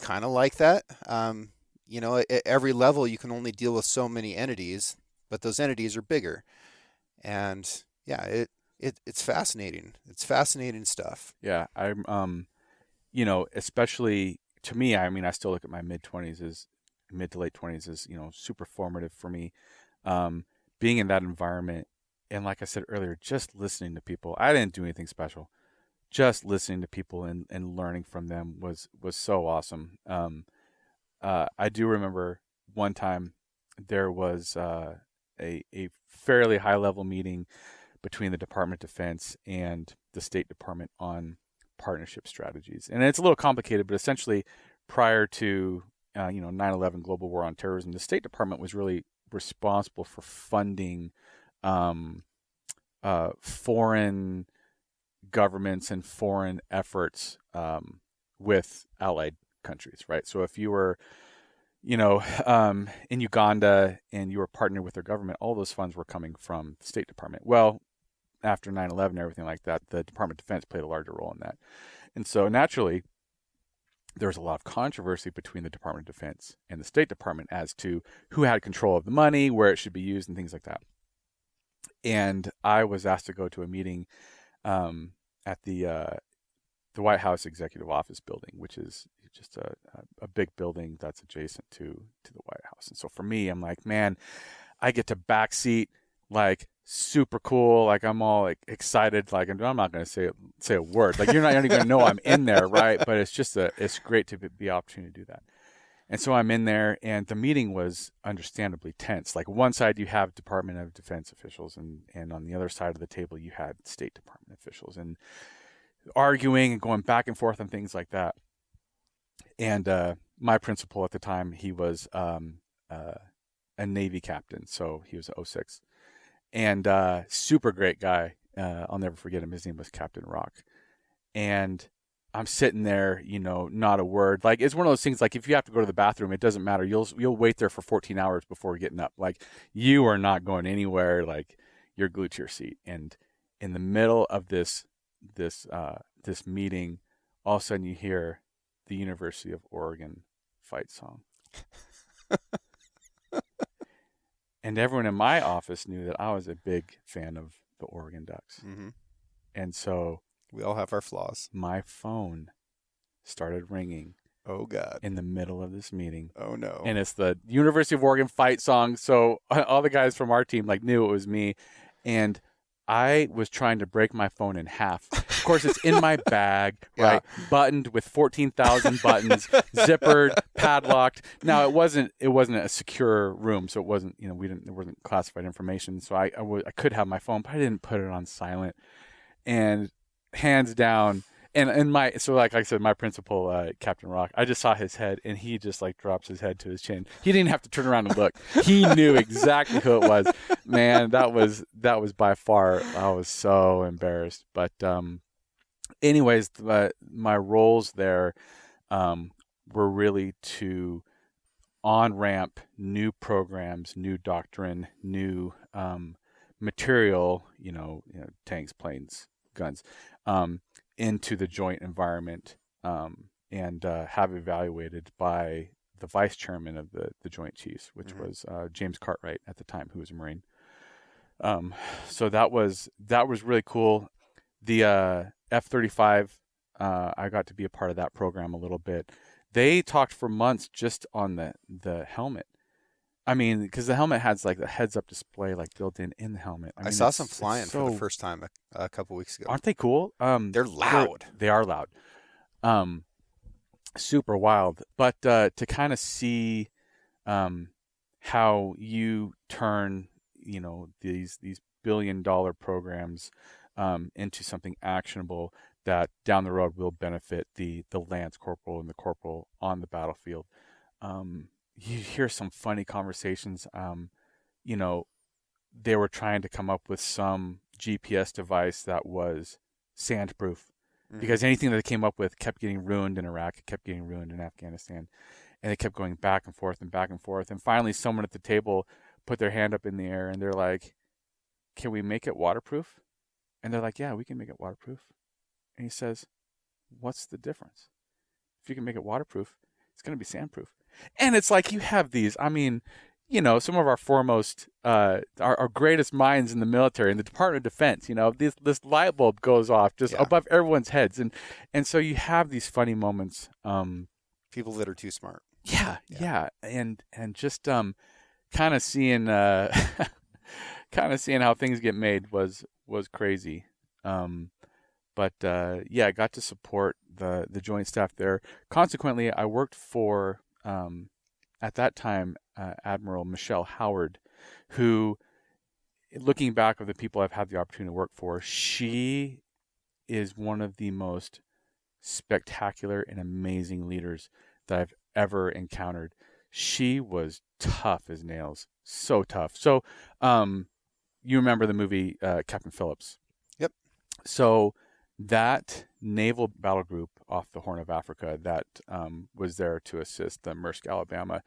kind of like that. At every level you can only deal with so many entities, but those entities are bigger, and yeah, it's fascinating. It's fascinating stuff. Yeah, I'm especially to me, I still look at my mid to late 20s as, super formative for me. Being in that environment, and like I said earlier, just listening to people. I didn't do anything special. Just listening to people and learning from them was so awesome. I do remember one time there was a fairly high level meeting between the Department of Defense and the State Department on partnership strategies. And it's a little complicated, but essentially prior to 9/11 global war on terrorism, the State Department was really responsible for funding foreign governments and foreign efforts with allied countries, right? So if you were in Uganda and you were partnered with their government, all those funds were coming from the State Department. Well, after 9/11 and everything like that, the Department of Defense played a larger role in that. And so naturally, there was a lot of controversy between the Department of Defense and the State Department as to who had control of the money, where it should be used, and things like that. And I was asked to go to a meeting at the White House Executive Office building, which is just a big building that's adjacent to the White House. And so for me, I'm like, man, I get to backseat, like super cool, like I'm all like excited, like I'm not going to say a word, like you're not even going to know I'm in there, right? But it's great to be the opportunity to do that. And so I'm in there, and the meeting was understandably tense. Like one side you have Department of Defense officials, and on the other side of the table you had State Department officials, and arguing and going back and forth and things like that. And my principal at the time, he was a Navy captain, so he was an 06. And super great guy. I'll never forget him. His name was Captain Rock. And I'm sitting there, not a word. Like, it's one of those things, like if you have to go to the bathroom, it doesn't matter. You'll wait there for 14 hours before getting up. Like, you are not going anywhere. Like, you're glued to your seat. And in the middle of this meeting, all of a sudden you hear the University of Oregon fight song. And everyone in my office knew that I was a big fan of the Oregon Ducks. Mm-hmm. And so we all have our flaws. My phone started ringing. Oh, God. In the middle of this meeting. Oh, no. And it's the University of Oregon fight song. So all the guys from our team knew it was me. And I was trying to break my phone in half. Of course, it's in my bag, right? Yeah. Buttoned with 14,000 buttons, zippered, padlocked. Now it wasn't a secure room, so it wasn't, it wasn't classified information. So I could have my phone, but I didn't put it on silent. And hands down, so like I said, my principal, Captain Rock, I just saw his head, and he just drops his head to his chin. He didn't have to turn around and look. He knew exactly who it was. Man, that was by far, I was so embarrassed. But anyways, my roles there were really to on-ramp new programs, new doctrine, new material, tanks, planes, guns, into the joint environment, and have evaluated by the vice chairman of the Joint Chiefs, which mm-hmm. was James Cartwright at the time, who was a Marine. So that was really cool. The F-35, I got to be a part of that program a little bit. They talked for months just on the helmet. I mean, because the helmet has like the heads-up display like built in the helmet. I I mean, saw some flying it's for the so, first time a couple weeks ago. aren't they cool? They're loud. They are loud. Super wild. But to kind of see how you turn, these billion-dollar programs into something actionable that down the road will benefit the lance corporal and the corporal on the battlefield. You hear some funny conversations. They were trying to come up with some GPS device that was sandproof, because anything that they came up with kept getting ruined in Iraq, it kept getting ruined in Afghanistan, and they kept going back and forth and back and forth. And finally, someone at the table put their hand up in the air and they're like, "Can we make it waterproof?" And they're like, "Yeah, we can make it waterproof." And he says, "What's the difference? If you can make it waterproof, it's going to be sandproof." And it's like, you have these, I mean, some of our foremost, our greatest minds in the military, in the Department of Defense, this light bulb goes off just above everyone's heads. And so you have these funny moments. People that are too smart. Yeah. And just kind of seeing how things get made was crazy. But I got to support the joint staff there. Consequently, I worked for at that time Admiral Michelle Howard, who, looking back of the people I've had the opportunity to work for, she is one of the most spectacular and amazing leaders that I've ever encountered. She was tough as nails, so tough. So, you remember the movie Captain Phillips? Yep. So that naval battle group off the Horn of Africa that was there to assist the Maersk, Alabama,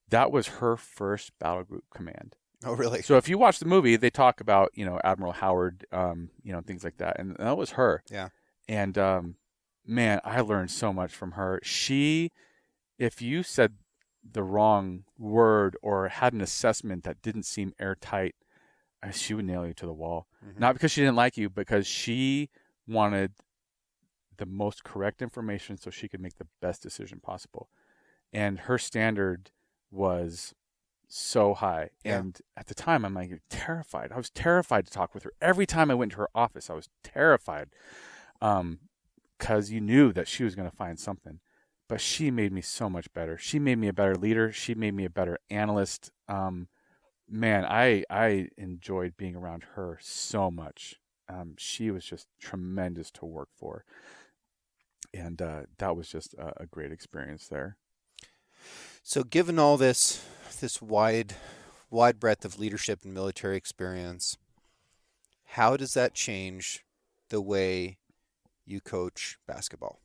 that was her first battle group command. Oh, really? So if you watch the movie, they talk about, Admiral Howard, things like that. And that was her. Yeah. And, man, I learned so much from her. If you said the wrong word or had an assessment that didn't seem airtight, she would nail you to the wall. Not because she didn't like you, because she wanted the most correct information so she could make the best decision possible. And her standard was so high. Yeah. And at the time, I'm like terrified. I was terrified to talk with her. Every time I went to her office, I was terrified, because you knew that she was going to find something. But she made me so much better. She made me a better leader. She made me a better analyst. Man, I enjoyed being around her so much. She was just tremendous to work for. And that was just a great experience there. So given all this wide breadth of leadership and military experience, how does that change the way you coach basketball?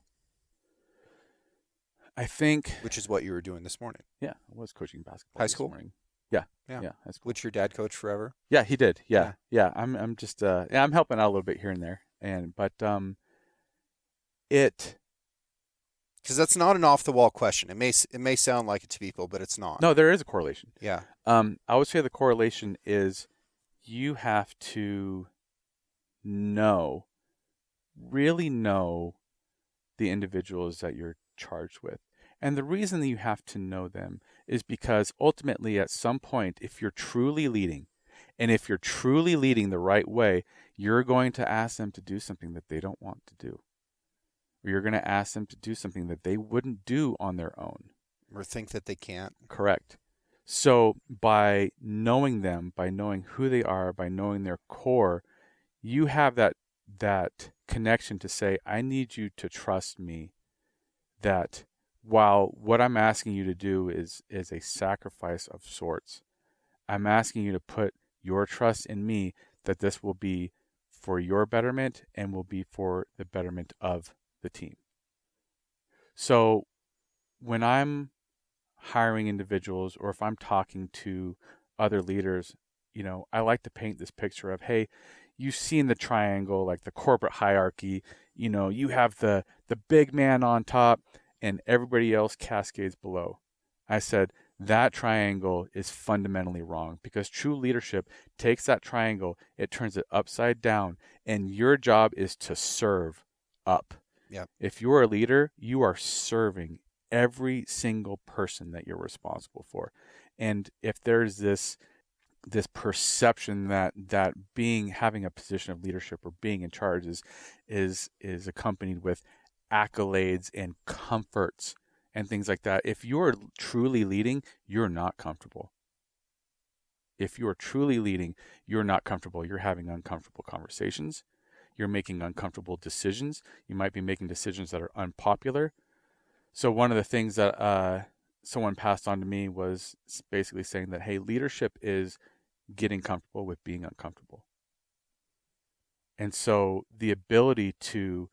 I think, which is what you were doing this morning. Yeah, I was coaching basketball high school this morning. Yeah. High school. Which your dad coached forever? Yeah, he did. Yeah. I'm just I'm helping out a little bit here and there, but because that's not an off the wall question. It may sound like it to people, but it's not. No, there is a correlation. Yeah. I would say the correlation is you have to really know the individuals that you're charged with. And the reason that you have to know them is because ultimately at some point, if you're truly leading, and if you're truly leading the right way, you're going to ask them to do something that they don't want to do. Or you're going to ask them to do something that they wouldn't do on their own. Or think that they can't. Correct. So by knowing them, by knowing who they are, by knowing their core, you have that connection to say, I need you to trust me that while what I'm asking you to do is a sacrifice of sorts, I'm asking you to put your trust in me that this will be for your betterment and will be for the betterment of the team. So when I'm hiring individuals or if I'm talking to other leaders, I like to paint this picture of, hey, you've seen the triangle, like the corporate hierarchy, you have the big man on top and everybody else cascades below. I said that triangle is fundamentally wrong because true leadership takes that triangle, it turns it upside down, and your job is to serve up. Yeah. If you're a leader, you are serving every single person that you're responsible for. And if there's this perception that having a position of leadership or being in charge is accompanied with accolades and comforts and things like that, if you're truly leading, you're not comfortable. If you are truly leading, you're not comfortable. You're having uncomfortable conversations. You're making uncomfortable decisions. You might be making decisions that are unpopular. So one of the things that someone passed on to me was basically saying that, hey, leadership is getting comfortable with being uncomfortable. And so the ability to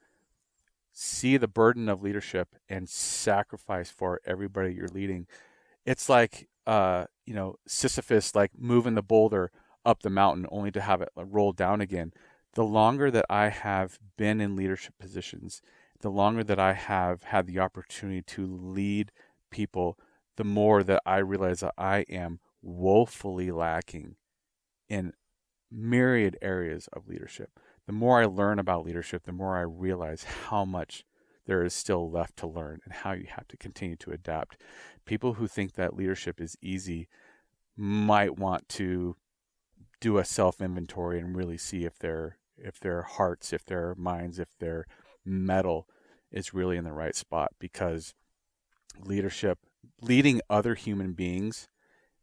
see the burden of leadership and sacrifice for everybody you're leading, it's like Sisyphus, like moving the boulder up the mountain only to have it roll down again. The longer that I have been in leadership positions, the longer that I have had the opportunity to lead people, the more that I realize that I am woefully lacking in myriad areas of leadership. The more I learn about leadership, the more I realize how much there is still left to learn and how you have to continue to adapt. People who think that leadership is easy might want to do a self-inventory and really see if their hearts, if their minds, if their mettle is really in the right spot, because leading other human beings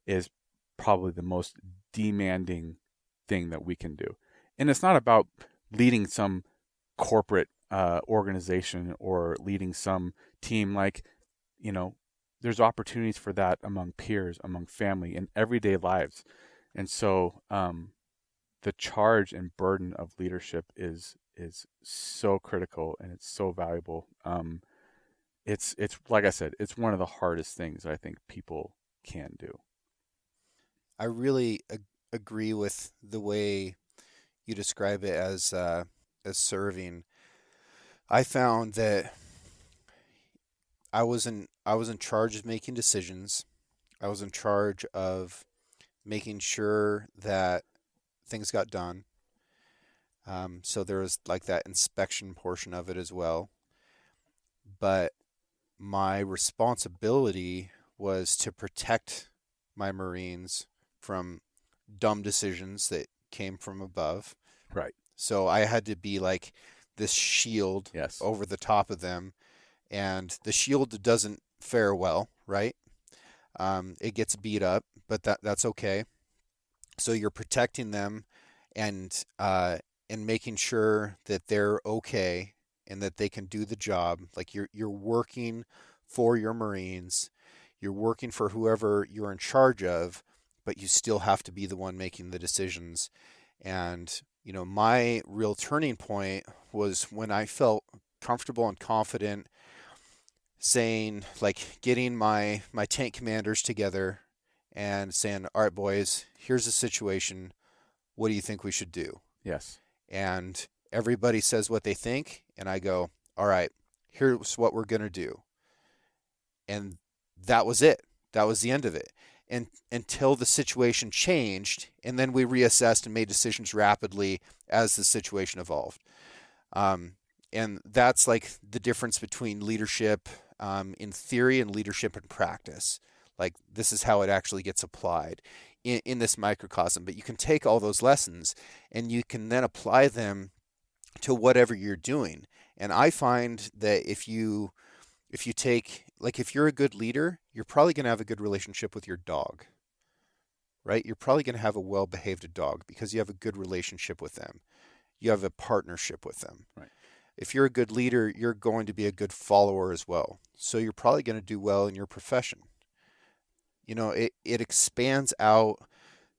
is probably the most demanding thing that we can do. And it's not about leading some corporate organization or leading some team. Like, there's opportunities for that among peers, among family, in everyday lives. And so the charge and burden of leadership is so critical, and it's so valuable. It's like I said, it's one of the hardest things I think people can do. I really agree with the way you describe it as serving. I found that I was in charge of making decisions. I was in charge of making sure that things got done. So there was like that inspection portion of it as well. But my responsibility was to protect my Marines from dumb decisions that came from above. Right. So I had to be like this shield Yes. over the top of them. And the shield doesn't fare well, right? It gets beat up, but that's okay. So you're protecting them and making sure that they're okay and that they can do the job. Like you're working for your Marines, you're working for whoever you're in charge of, but you still have to be the one making the decisions. And my real turning point was when I felt comfortable and confident saying, like, getting my tank commanders together and saying, all right, boys, here's the situation. What do you think we should do? Yes. And everybody says what they think, and I go, all right, here's what we're going to do. And that was it. That was the end of it. And until the situation changed, and then we reassessed and made decisions rapidly as the situation evolved. And that's like the difference between leadership in theory and leadership in practice. Like, this is how it actually gets applied in this microcosm. But you can take all those lessons and you can then apply them to whatever you're doing. And I find that if you take, like, if you're a good leader, you're probably going to have a good relationship with your dog, right? You're probably going to have a well-behaved dog because you have a good relationship with them. You have a partnership with them. Right. If you're a good leader, you're going to be a good follower as well. So you're probably going to do well in your profession. It expands out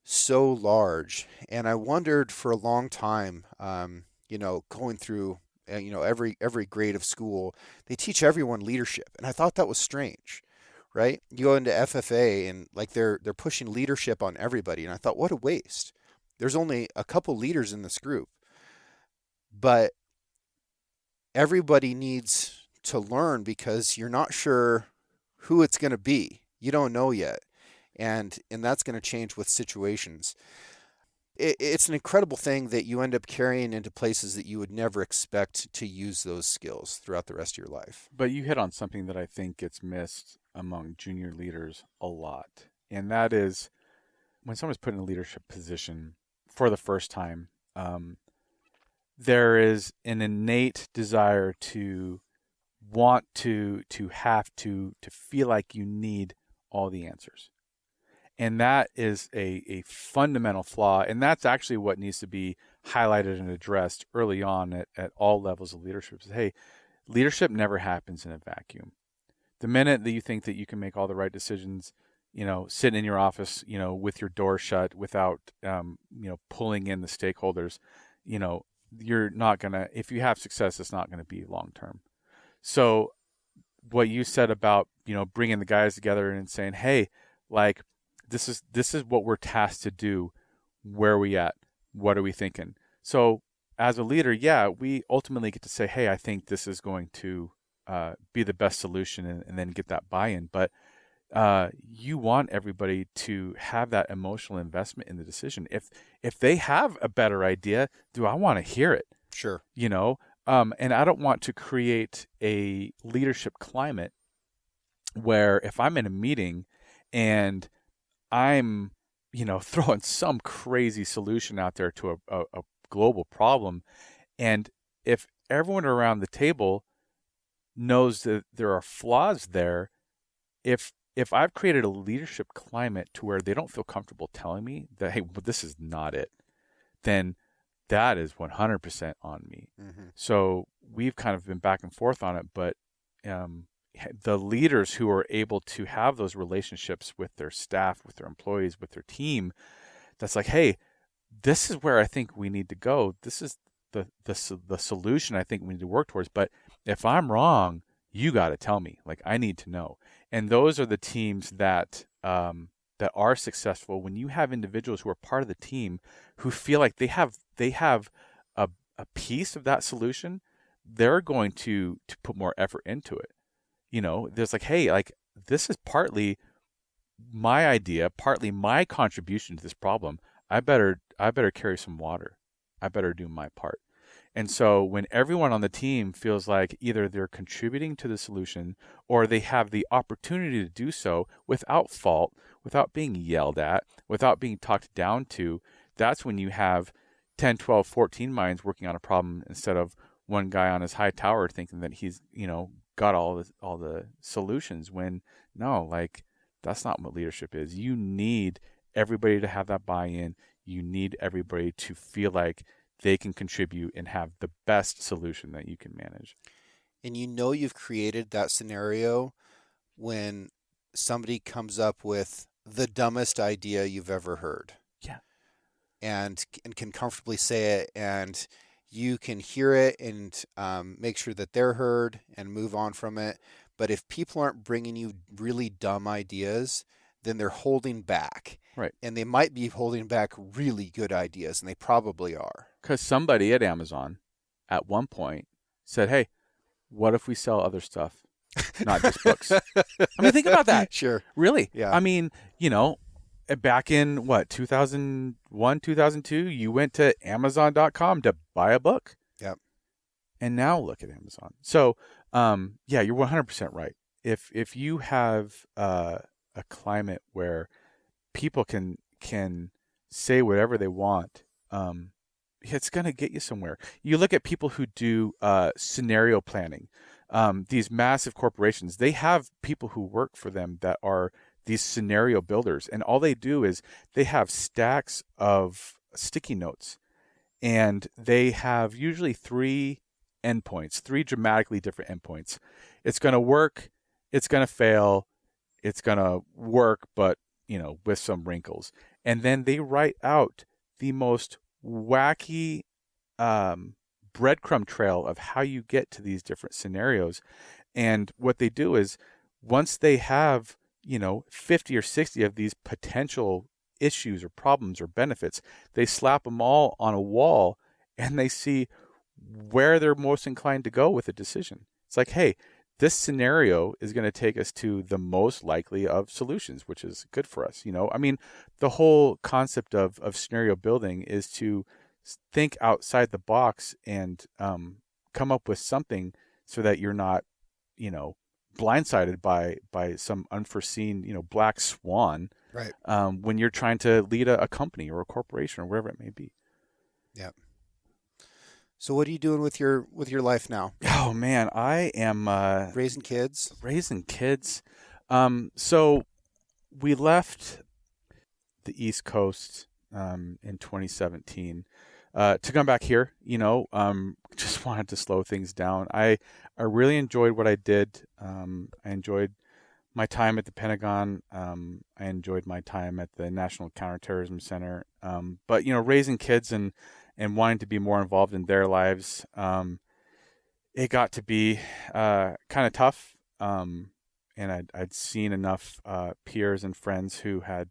so large. And I wondered for a long time, going through, every grade of school, they teach everyone leadership. And I thought that was strange, right? You go into FFA and like they're pushing leadership on everybody. And I thought, what a waste. There's only a couple leaders in this group. But everybody needs to learn because you're not sure who it's going to be. You don't know yet. And that's going to change with situations. It's an incredible thing that you end up carrying into places that you would never expect to use those skills throughout the rest of your life. But you hit on something that I think gets missed among junior leaders a lot. And that is when someone's put in a leadership position for the first time, there is an innate desire to want to have to feel like you need all the answers. And that is a fundamental flaw. And that's actually what needs to be highlighted and addressed early on at all levels of leadership. Hey, leadership never happens in a vacuum. The minute that you think that you can make all the right decisions, sitting in your office, with your door shut without, pulling in the stakeholders, you're not going to, if you have success, it's not going to be long term. So what you said about, bringing the guys together and saying, hey, like, this is what we're tasked to do. Where are we at? What are we thinking? So as a leader, yeah, we ultimately get to say, hey, I think this is going to be the best solution, and then get that buy-in. But you want everybody to have that emotional investment in the decision. If they have a better idea, do I want to hear it? Sure. And I don't want to create a leadership climate where if I'm in a meeting and I'm, throwing some crazy solution out there to a global problem, and if everyone around the table knows that there are flaws there, if I've created a leadership climate to where they don't feel comfortable telling me that, hey, well, this is not it, then that is 100% on me. Mm-hmm. So we've kind of been back and forth on it, but the leaders who are able to have those relationships with their staff, with their employees, with their team, that's like, hey, this is where I think we need to go. This is the solution I think we need to work towards. But if I'm wrong, you got to tell me. Like, I need to know. And those are the teams that are successful when you have individuals who are part of the team who feel like they have a piece of that solution. They're going to put more effort into it. There's like, hey, like, this is partly my idea, partly my contribution to this problem. I better carry some water. I better do my part. And so when everyone on the team feels like either they're contributing to the solution or they have the opportunity to do so without fault, without being yelled at, without being talked down to, that's when you have 10, 12, 14 minds working on a problem instead of one guy on his high tower thinking that he's, got all the solutions, when no, like, that's not what leadership is. You need everybody to have that buy-in. You need everybody to feel like they can contribute and have the best solution that you can manage. And you've created that scenario when somebody comes up with the dumbest idea you've ever heard. Yeah. And can comfortably say it, and you can hear it and make sure that they're heard and move on from it. But if people aren't bringing you really dumb ideas, then they're holding back. Right. And they might be holding back really good ideas, and they probably are. Because somebody at Amazon at one point said, hey, what if we sell other stuff, not just books? I mean, think about that. Sure. Really? Yeah. I mean, back in 2001, 2002, you went to Amazon.com to buy a book. Yep. And now look at Amazon. So, yeah, you're 100% right. If you have a climate where people can say whatever they want, it's going to get you somewhere. You look at people who do scenario planning. These massive corporations, they have people who work for them that are these scenario builders, and all they do is they have stacks of sticky notes, and they have usually three dramatically different endpoints. It's going to work, it's going to fail, it's going to work, but with some wrinkles. And then they write out the most wacky breadcrumb trail of how you get to these different scenarios. And what they do is, once they have 50 or 60 of these potential issues or problems or benefits, they slap them all on a wall and they see where they're most inclined to go with a decision. It's like, hey, this scenario is going to take us to the most likely of solutions, which is good for us. I mean, the whole concept of scenario building is to think outside the box and come up with something so that you're not, blindsided by some unforeseen, black swan, Right. when you're trying to lead a company or a corporation or wherever it may be. Yeah. So what are you doing with your life now? Oh man, I am Raising kids. So we left the East Coast in 2017 to come back here. Just wanted to slow things down. I really enjoyed what I did. I enjoyed my time at the Pentagon. I enjoyed my time at the National Counterterrorism Center. But raising kids and wanting to be more involved in their lives, it got to be kind of tough. And I'd seen enough peers and friends who had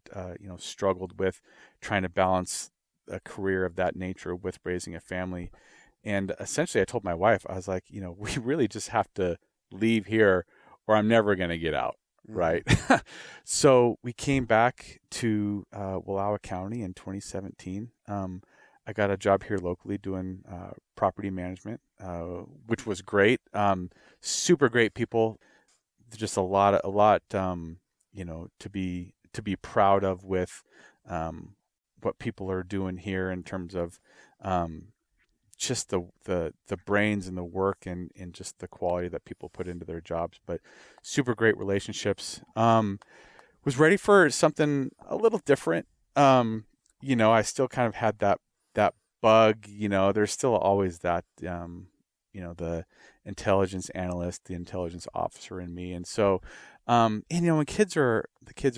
struggled with trying to balance a career of that nature with raising a family. And essentially, I told my wife, I was like, we really just have to leave here, or I'm never going to get out. Right. So we came back to Wallowa County in 2017. I got a job here locally doing property management, which was great. Super great people. Just a lot, to be proud of with what people are doing here in terms of just the brains and the work and just the quality that people put into their jobs. But super great relationships. Was ready for something a little different. I still kind of had that bug. There's still always that the intelligence analyst, the intelligence officer in me. And so, when the kids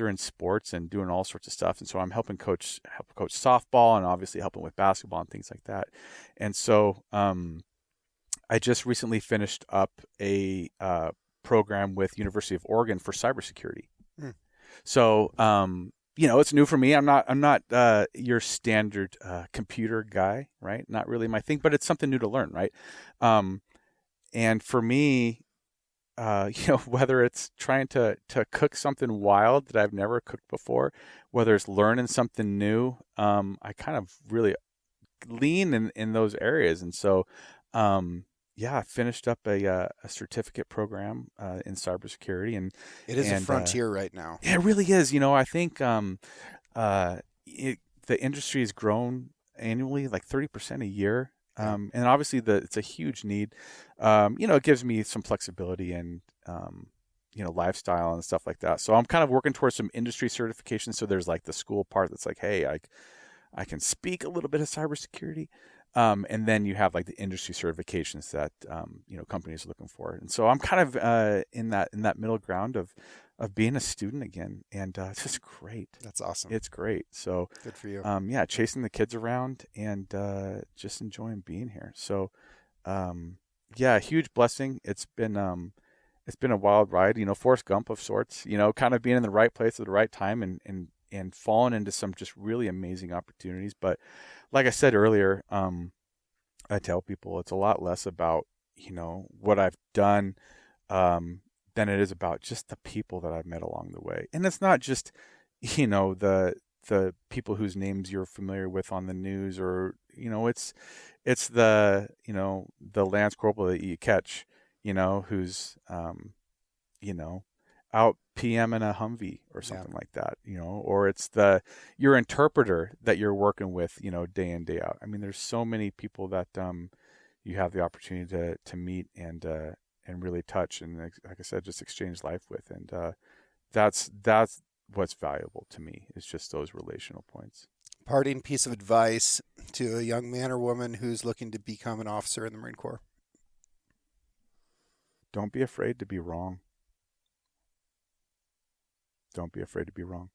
are in sports and doing all sorts of stuff. And so I'm helping coach softball and obviously helping with basketball and things like that. And so, I just recently finished up a program with University of Oregon for cybersecurity. So, it's new for me. I'm not your standard computer guy, right? Not really my thing, but it's something new to learn, right? And for me, whether it's trying to cook something wild that I've never cooked before, whether it's learning something new, I kind of really lean in those areas. And so, I finished up a certificate program in cybersecurity, and it is a frontier right now. Yeah, it really is. I think the industry has grown annually like 30% a year. And obviously it's a huge need. It gives me some flexibility and, lifestyle and stuff like that. So I'm kind of working towards some industry certifications. So there's like the school part that's like, hey, I can speak a little bit of cybersecurity. And then you have like the industry certifications that, companies are looking for. And so I'm kind of in that middle ground of being a student again. And it's just great. That's awesome. It's great. So good for you. Chasing the kids around and just enjoying being here. So huge blessing. It's been a wild ride, Forrest Gump of sorts, kind of being in the right place at the right time and falling into some just really amazing opportunities. But like I said earlier, I tell people it's a lot less about, what I've done than it is about just the people that I've met along the way. And it's not just, the people whose names you're familiar with on the news or, it's the, the Lance Corporal that you catch, who's, out PMing a Humvee or something like that, or it's your interpreter that you're working with, day in, day out. I mean, there's so many people that you have the opportunity to meet and really touch and, like I said, just exchange life with. And that's what's valuable to me is just those relational points. Parting piece of advice to a young man or woman who's looking to become an officer in the Marine Corps. Don't be afraid to be wrong. Don't be afraid to be wrong,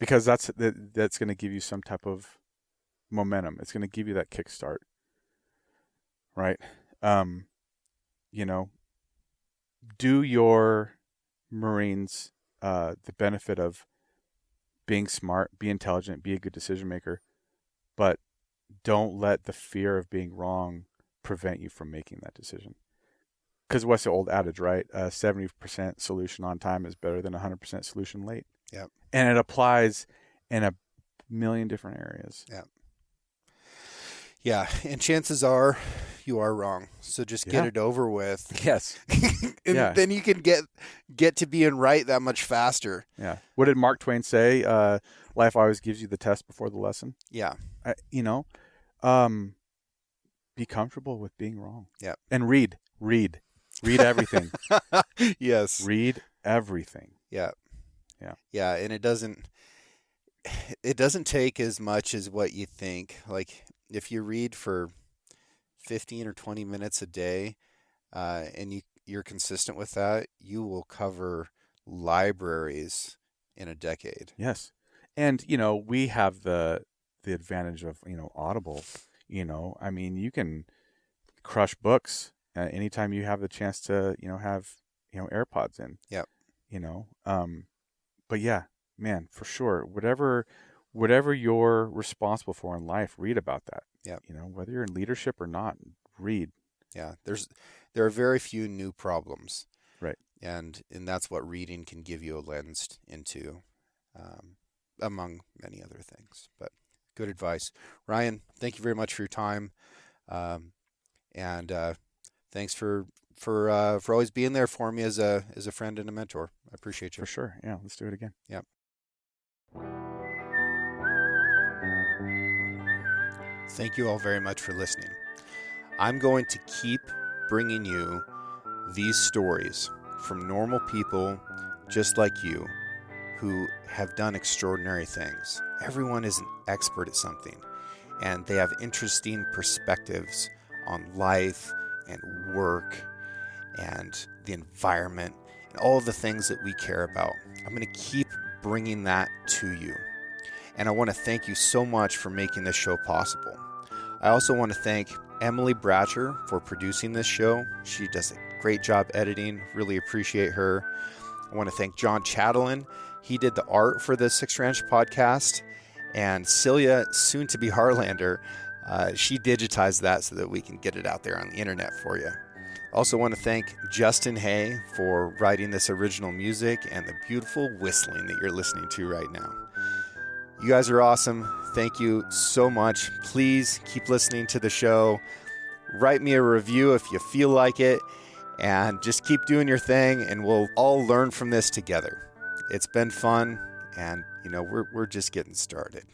because that's going to give you some type of momentum. It's going to give you that kickstart, right? Do your Marines the benefit of being smart, be intelligent, be a good decision maker, but don't let the fear of being wrong prevent you from making that decision. because what's the old adage, right? 70% solution on time is better than 100% solution late. Yep. And it applies in a million different areas. Yeah. Yeah. And chances are you are wrong. So just get it over with. Yes. And then you can get to being right that much faster. Yeah. What did Mark Twain say? Life always gives you the test before the lesson. Yeah. Be comfortable with being wrong. Yeah. And read everything. Yes. Read everything. Yeah. Yeah. Yeah. And it doesn't take as much as what you think. Like if you read for 15 or 20 minutes a day, and you're consistent with that, you will cover libraries in a decade. Yes. And, we have the advantage of, Audible, I mean, you can crush books anytime you have the chance to, have, AirPods in. Yep. But yeah, man, for sure. Whatever you're responsible for in life, read about that. Yep. Whether you're in leadership or not, read. Yeah. There are very few new problems. Right. And that's what reading can give you a lens into, among many other things. But good advice. Ryan, thank you very much for your time. And thanks for always being there for me as a friend and a mentor. I appreciate you. For sure. Yeah. Let's do it again. Yeah. Thank you all very much for listening. I'm going to keep bringing you these stories from normal people just like you who have done extraordinary things. Everyone is an expert at something, and they have interesting perspectives on life and work and the environment and all of the things that we care about. I'm going to keep bringing that to you. And I want to thank you so much for making this show possible. I also want to thank Emily Bratcher for producing this show. She does a great job editing. Really appreciate her. I want to thank John Chatelain. He did the art for the Six Ranch podcast. And Celia, soon to be Harlander, she digitized that so that we can get it out there on the internet for you. Also want to thank Justin Hay for writing this original music and the beautiful whistling that you're listening to right now. You guys are awesome. Thank you so much. Please keep listening to the show. Write me a review if you feel like it, and just keep doing your thing, and we'll all learn from this together. It's been fun, and we're just getting started.